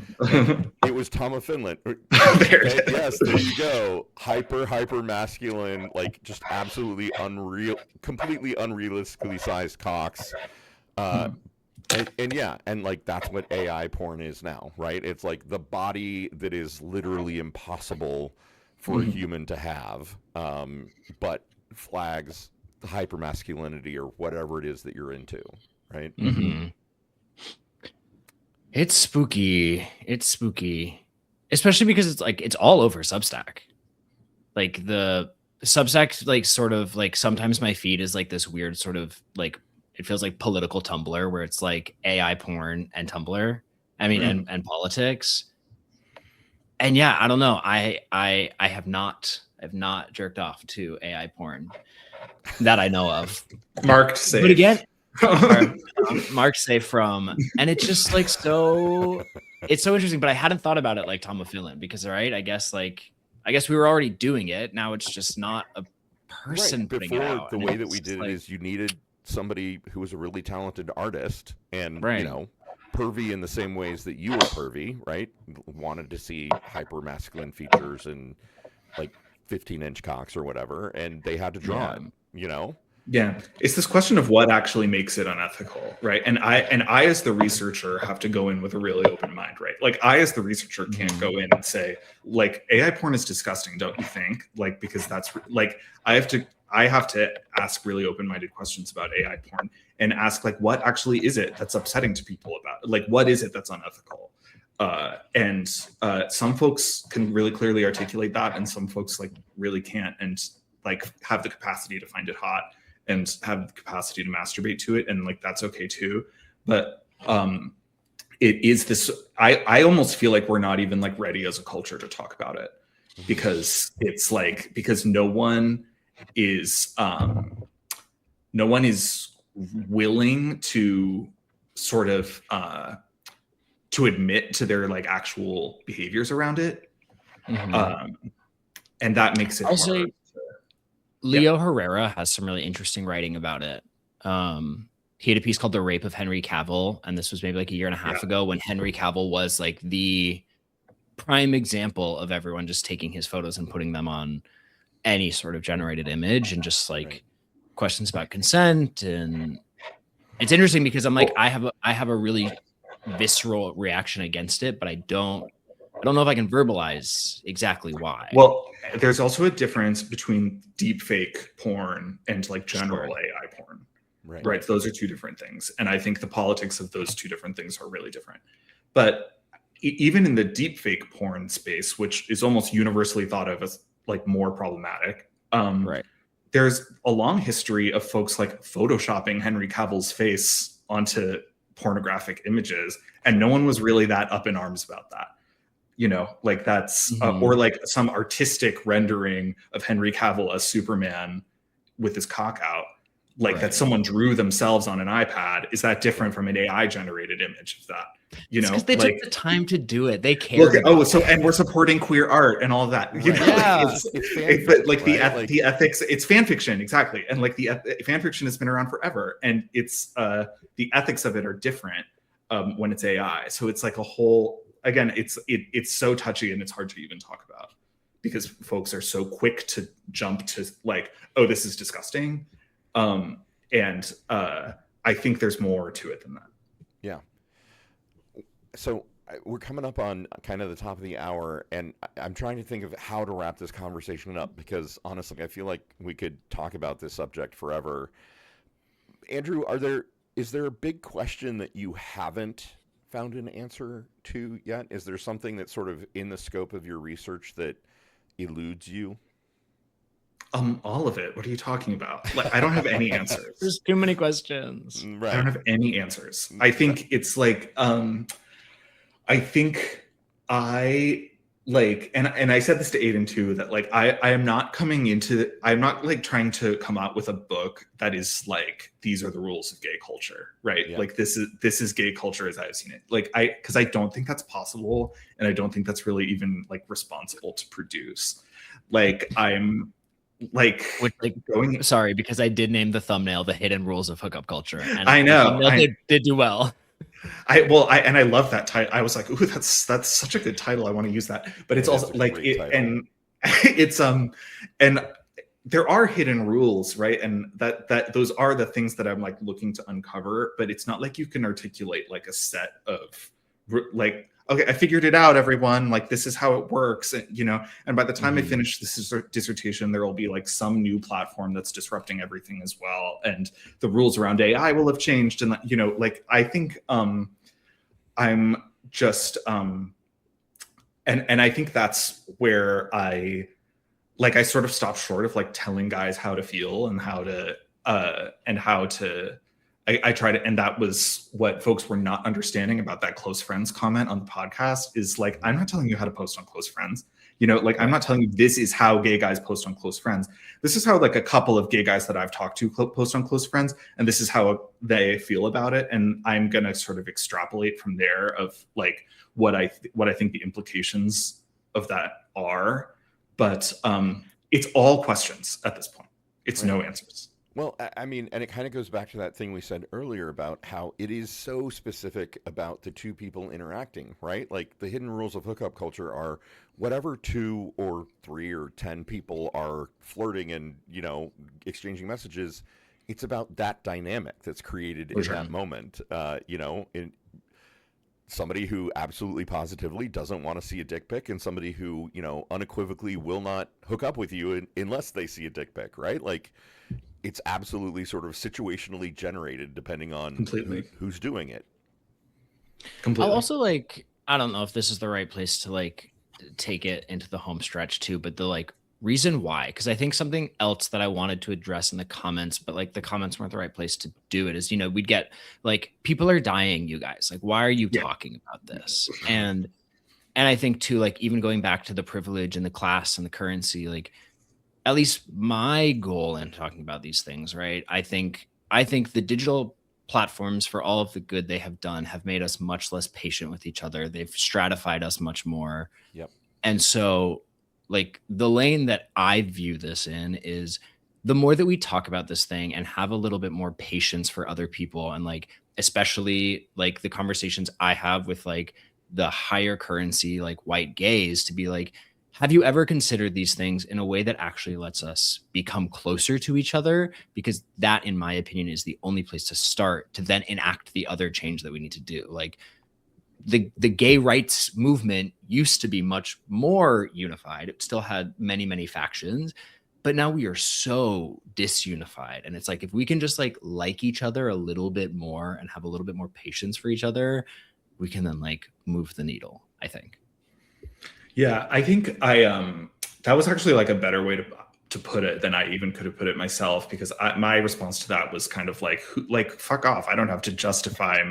it was Tom of Finland. Yes, there you go. Hyper masculine, like just absolutely unreal, completely unrealistically sized cocks. And like that's what AI porn is now, right? It's like the body that is literally impossible for a human to have, but flags hyper masculinity or whatever it is that you're into, right? It's spooky. It's spooky, especially because it's like it's all over Substack. Like the Substack, like sort of like sometimes my feed is like this weird sort of like, it feels like political Tumblr, where it's like AI porn and Tumblr. I mean, and politics. And yeah, I don't know. I have not jerked off to AI porn that I know of. Marked safe. But again, marked safe from, and it's just like it's so interesting. But I hadn't thought about it like Tom of Finland, because I guess we were already doing it. Now it's just not a person putting it out. The way that we did it is you needed somebody who was a really talented artist and pervy in the same ways that you were pervy, right? Wanted to see hyper masculine features and like 15-inch cocks or whatever, and they had to draw it, Yeah, it's this question of what actually makes it unethical, right? And I as the researcher have to go in with a really open mind, right? Like I as the researcher can't go in and say like AI porn is disgusting, don't you think? Like because that's like I have to ask really open-minded questions about AI porn and ask like what actually is it that's upsetting to people about it? Like what is it that's unethical? And some folks can really clearly articulate that, and some folks like really can't, and like have the capacity to find it hot and have the capacity to masturbate to it, and like that's okay too. But it is this. I almost feel like we're not even like ready as a culture to talk about it because it's like because no one is willing to sort of to admit to their like actual behaviors around it, and that makes it Also, hard. Leo Herrera has some really interesting writing about it. He had a piece called "The Rape of Henry Cavill," and this was maybe like a year and a half ago when Henry Cavill was like the prime example of everyone just taking his photos and putting them on any sort of generated image, and just like questions about consent. And it's interesting because I'm like, I have a really visceral reaction against it, but I don't know if I can verbalize exactly why. Well, there's also a difference between deep fake porn and like general AI porn. Right. Those are two different things. And I think the politics of those two different things are really different. But even in the deep fake porn space, which is almost universally thought of as like more problematic, there's a long history of folks like photoshopping Henry Cavill's face onto pornographic images. And no one was really that up in arms about that. You know, like that's, or like some artistic rendering of Henry Cavill as Superman with his cock out, like that someone drew themselves on an iPad. Is that different from an AI generated image of that? You know, because they like, took the time to do it. They cared. And we're supporting queer art and all of that. You know, but like the ethics, it's fan fiction, exactly, and like the fan fiction has been around forever, and it's the ethics of it are different when it's AI. So it's like a whole. Again, it's so touchy and it's hard to even talk about because folks are so quick to jump to like, oh, this is disgusting. And I think there's more to it than that. Yeah. So we're coming up on kind of the top of the hour, and I'm trying to think of how to wrap this conversation up because honestly, I feel like we could talk about this subject forever. Andrew, is there a big question that you haven't found an answer to yet? Is there something that's sort of in the scope of your research that eludes you? All of it. What are you talking about? Like, I don't have any answers. There's too many questions. Right. I don't have any answers. I think it's like, I think I like, and I said this to Aiden too, that like, I am not I'm not like trying to come out with a book that is like, these are the rules of gay culture, right? Yeah. Like this is gay culture as I've seen it. Like because I don't think that's possible. And I don't think that's really even like responsible to produce. Like I'm like, sorry, because I did name the thumbnail "The Hidden Rules of Hookup Culture." And I know. Did do well. I love that title. I was like, ooh, that's such a good title. I want to use that. But it's also like and it's and there are hidden rules, right? And that those are the things that I'm like looking to uncover, but it's not like you can articulate like a set of like, okay, I figured it out, everyone. Like this is how it works, you know. And by the time I finish this dissertation, there will be like some new platform that's disrupting everything as well, and the rules around AI will have changed. And you know, like I think I'm just and I think that's where I sort of stopped short of like telling guys how to feel and how to. I tried it, and that was what folks were not understanding about that close friends comment on the podcast is like, I'm not telling you how to post on close friends. You know, like I'm not telling you this is how gay guys post on close friends. This is how like a couple of gay guys that I've talked to post on close friends, and this is how they feel about it. And I'm gonna sort of extrapolate from there of like what I think the implications of that are. But it's all questions at this point. It's no answers. Well, I mean, and it kind of goes back to that thing we said earlier about how it is so specific about the two people interacting, right? Like the hidden rules of hookup culture are whatever 2 or 3 or 10 people are flirting and, you know, exchanging messages it's about that dynamic that's created in that moment. You know, somebody who absolutely positively doesn't want to see a dick pic, and somebody who, you know, unequivocally will not hook up with you unless they see a dick pic, right? Like, it's absolutely sort of situationally generated depending on who's doing it. I'll also, like, I don't know if this is the right place to like take it into the home stretch too, but the like reason why, because I think something else that I wanted to address in the comments, but like the comments weren't the right place to do it, is, you know, we'd get like, people are dying, you guys, like, why are you talking about this? And I think too, like, even going back to the privilege and the class and the currency, like, at least my goal in talking about these things, right? I think the digital platforms, for all of the good they have done, have made us much less patient with each other. They've stratified us much more. Yep. And so, like, the lane that I view this in is, the more that we talk about this thing and have a little bit more patience for other people, and like, especially like the conversations I have with like the higher currency, like white gays, to be like, have you ever considered these things in a way that actually lets us become closer to each other? Because that, in my opinion, is the only place to start to then enact the other change that we need to do. Like, the gay rights movement used to be much more unified. It still had many, many factions, but now we are so disunified. And it's like, if we can just like each other a little bit more and have a little bit more patience for each other, we can then like move the needle, I think. Yeah, I think that was actually like a better way to put it than I even could have put it myself, because my response to that was kind of like fuck off. I don't have to justify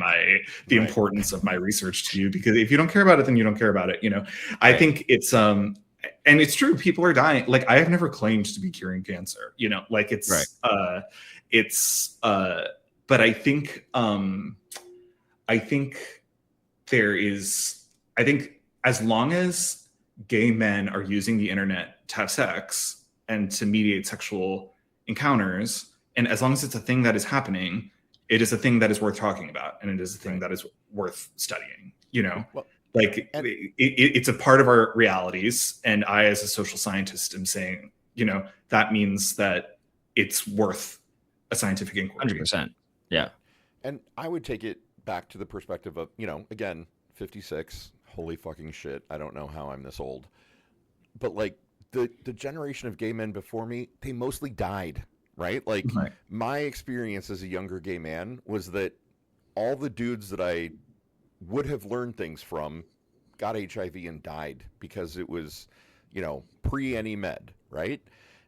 the importance of my research to you, because if you don't care about it, then you don't care about it. You know, I think it's and it's true. People are dying. Like, I have never claimed to be curing cancer. You know, like it's but I think as long as gay men are using the internet to have sex and to mediate sexual encounters, and as long as it's a thing that is happening, it is a thing that is worth talking about, and it is a thing that is worth studying. You know, it's a part of our realities, and I, as a social scientist, am saying, you know, that means that it's worth a scientific inquiry. 100%. Yeah. And I would take it back to the perspective of, you know, again, 56. Holy fucking shit. I don't know how I'm this old. But like, the generation of gay men before me, they mostly died, right? Like, my experience as a younger gay man was that all the dudes that I would have learned things from got HIV and died, because it was, you know, pre-any med, right?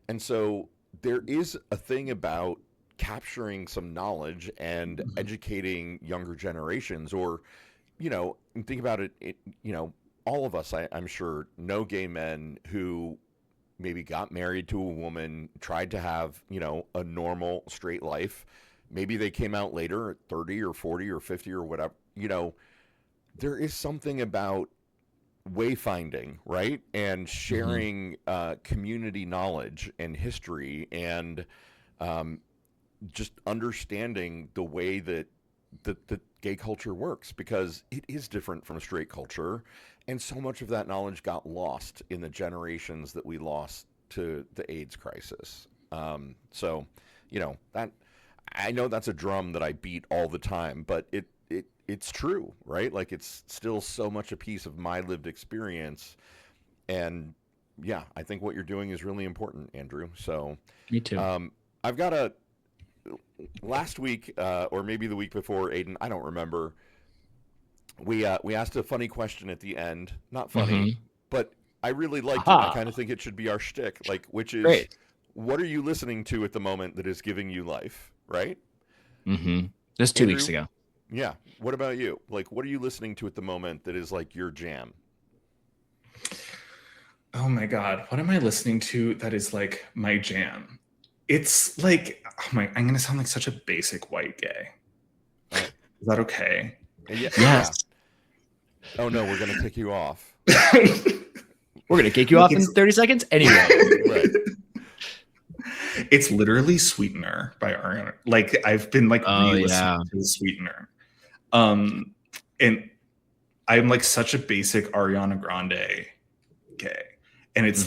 And so there is a thing about capturing some knowledge and educating younger generations, or, you know, and think about it, you know, all of us, I'm sure, know gay men who maybe got married to a woman, tried to have, you know, a normal straight life. Maybe they came out later at 30 or 40 or 50 or whatever. You know, there is something about wayfinding, right? And sharing community knowledge and history, and just understanding the way that the gay culture works, because it is different from straight culture, and so much of that knowledge got lost in the generations that we lost to the AIDS crisis. So, you know, that, I know that's a drum that I beat all the time, but it's true, right? Like, it's still so much a piece of my lived experience, and yeah, I think what you're doing is really important, Andrew. So, me too. I've got last week, or maybe the week before, Aiden, I don't remember. We asked a funny question at the end. Not funny, but I really liked it. I kind of think it should be our shtick, like, which is, what are you listening to at the moment that is giving you life, right? Just 2 weeks ago. Yeah. What about you? Like, what are you listening to at the moment that is like your jam? Oh my God, what am I listening to that is like my jam? It's like, I'm going to sound like such a basic white gay. Is that okay? Yes. Yeah. Oh no, we're going to kick you off. We're going to kick you off in 30 seconds anyway. Right. It's literally Sweetener by Ariana. Like, I've been like re-listening to Sweetener. And I'm like such a basic Ariana Grande gay. And it's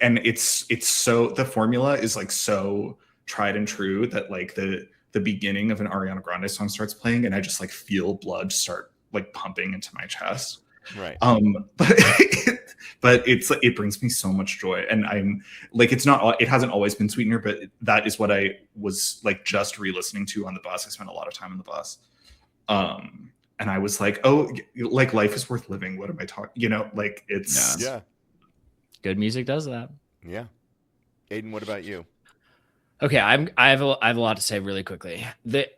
and it's so, the formula is like so tried and true that like the beginning of an Ariana Grande song starts playing and I just like feel blood start like pumping into my chest. Right. But it brings me so much joy, and I'm like, it hasn't always been Sweetener, but that is what I was like just re-listening to on the bus. I spent a lot of time on the bus. And I was like, oh, like life is worth living. What am I talking? You know, like it's Yeah. Good music does that. Yeah. Aiden, what about you? Okay, I have a lot to say really quickly.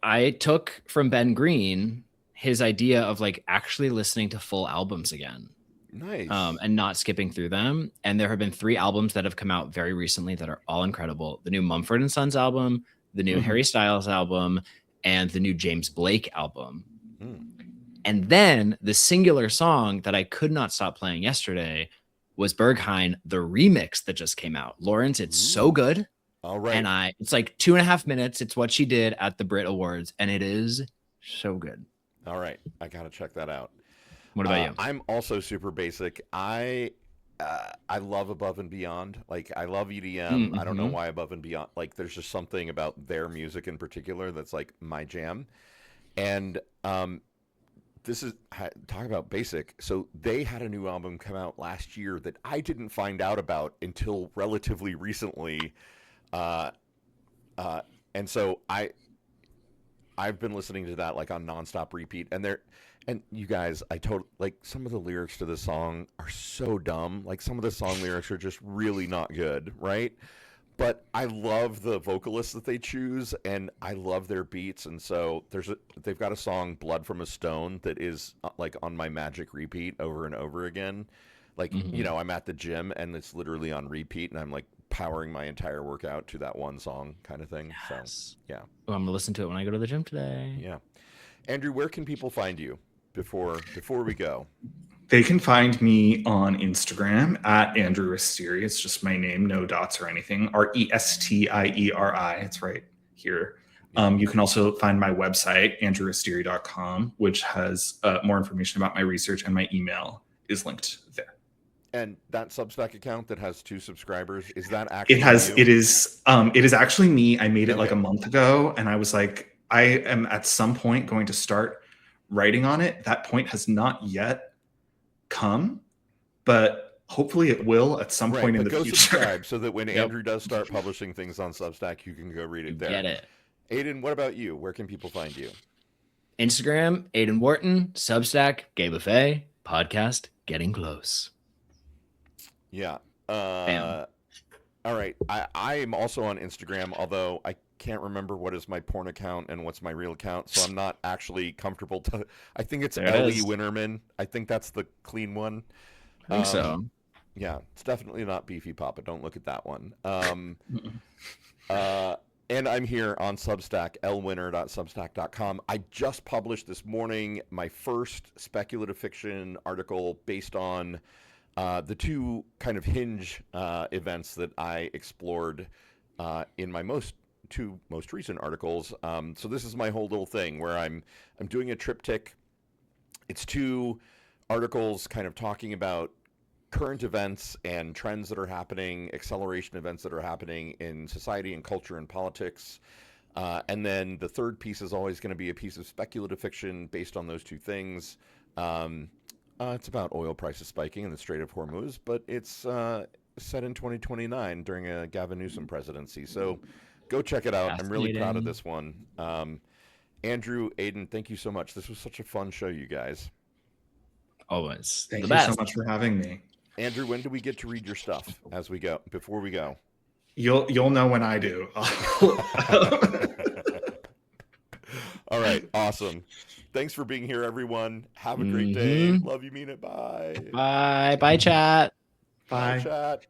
I took from Ben Green his idea of like actually listening to full albums again. Nice. And not skipping through them. And there have been 3 albums that have come out very recently that are all incredible. The new Mumford and Sons album, the new Harry Styles album, and the new James Blake album. And then the singular song that I could not stop playing yesterday was Berghain, the remix that just came out. Lawrence, it's so good. All right. And it's like 2.5 minutes. It's what she did at the Brit Awards, and it is so good. All right. I got to check that out. What about you? I'm also super basic. I love Above and Beyond. Like, I love EDM. I don't know why Above and Beyond. Like, there's just something about their music in particular that's like my jam. And this is talk about basic. So they had a new album come out last year that I didn't find out about until relatively recently. And so I've been listening to that like on nonstop repeat, and you guys, like some of the lyrics to this song are so dumb. Like some of the song lyrics are just really not good, right? But I love the vocalists that they choose, and I love their beats. And so they've got a song, "Blood from a Stone," that is like on my magic repeat over and over again. Like, you know, I'm at the gym and it's literally on repeat, and I'm like powering my entire workout to that one song kind of thing. Yes. So, yeah. Oh, I'm gonna listen to it when I go to the gym today. Yeah. Andrew, where can people find you before we go? They can find me on Instagram at Andrew Restieri. It's just my name, no dots or anything. Restieri. It's right here. You can also find my website, andrewrestieri.com, which has more information about my research, and my email is linked there. And that Substack account that has 2 subscribers, is that actually it has you? it is actually me. I made it like a month ago, and I was like, I am at some point going to start writing on it. That point has not yet come, but hopefully it will at some point in the future. Subscribe so that when Andrew does start publishing things on Substack, you can go read it there. Get it. Aiden, what about you? Where can people find you? Instagram, Aiden Wharton, Substack, Gay Buffet, podcast, Getting Close. Yeah. All right. I am also on Instagram, although I can't remember what is my porn account and what's my real account, so I'm not actually comfortable to. I think it's Ellie Winnerman. I think that's the clean one. I think so. Yeah, it's definitely not Beefy Papa. Don't look at that one. And I'm here on Substack, lwinner.substack.com. I just published this morning my first speculative fiction article based on the 2 kind of hinge events that I explored in my 2 most recent articles. So this is my whole little thing where I'm doing a triptych. It's 2 articles kind of talking about current events and trends that are happening, acceleration events that are happening in society and culture and politics. And then the third piece is always going to be a piece of speculative fiction based on those 2 things. It's about oil prices spiking in the Strait of Hormuz, but it's set in 2029 during a Gavin Newsom presidency. So go check it out. I'm really proud of this one. Andrew, Aiden, thank you so much. This was such a fun show, you guys. Always. Thank you so much for having me. Andrew, when do we get to read your stuff before we go? You'll know when I do. All right. Awesome. Thanks for being here, everyone. Have a great day. Love you, mean it. Bye. Bye. Bye, chat. Bye. Bye, chat.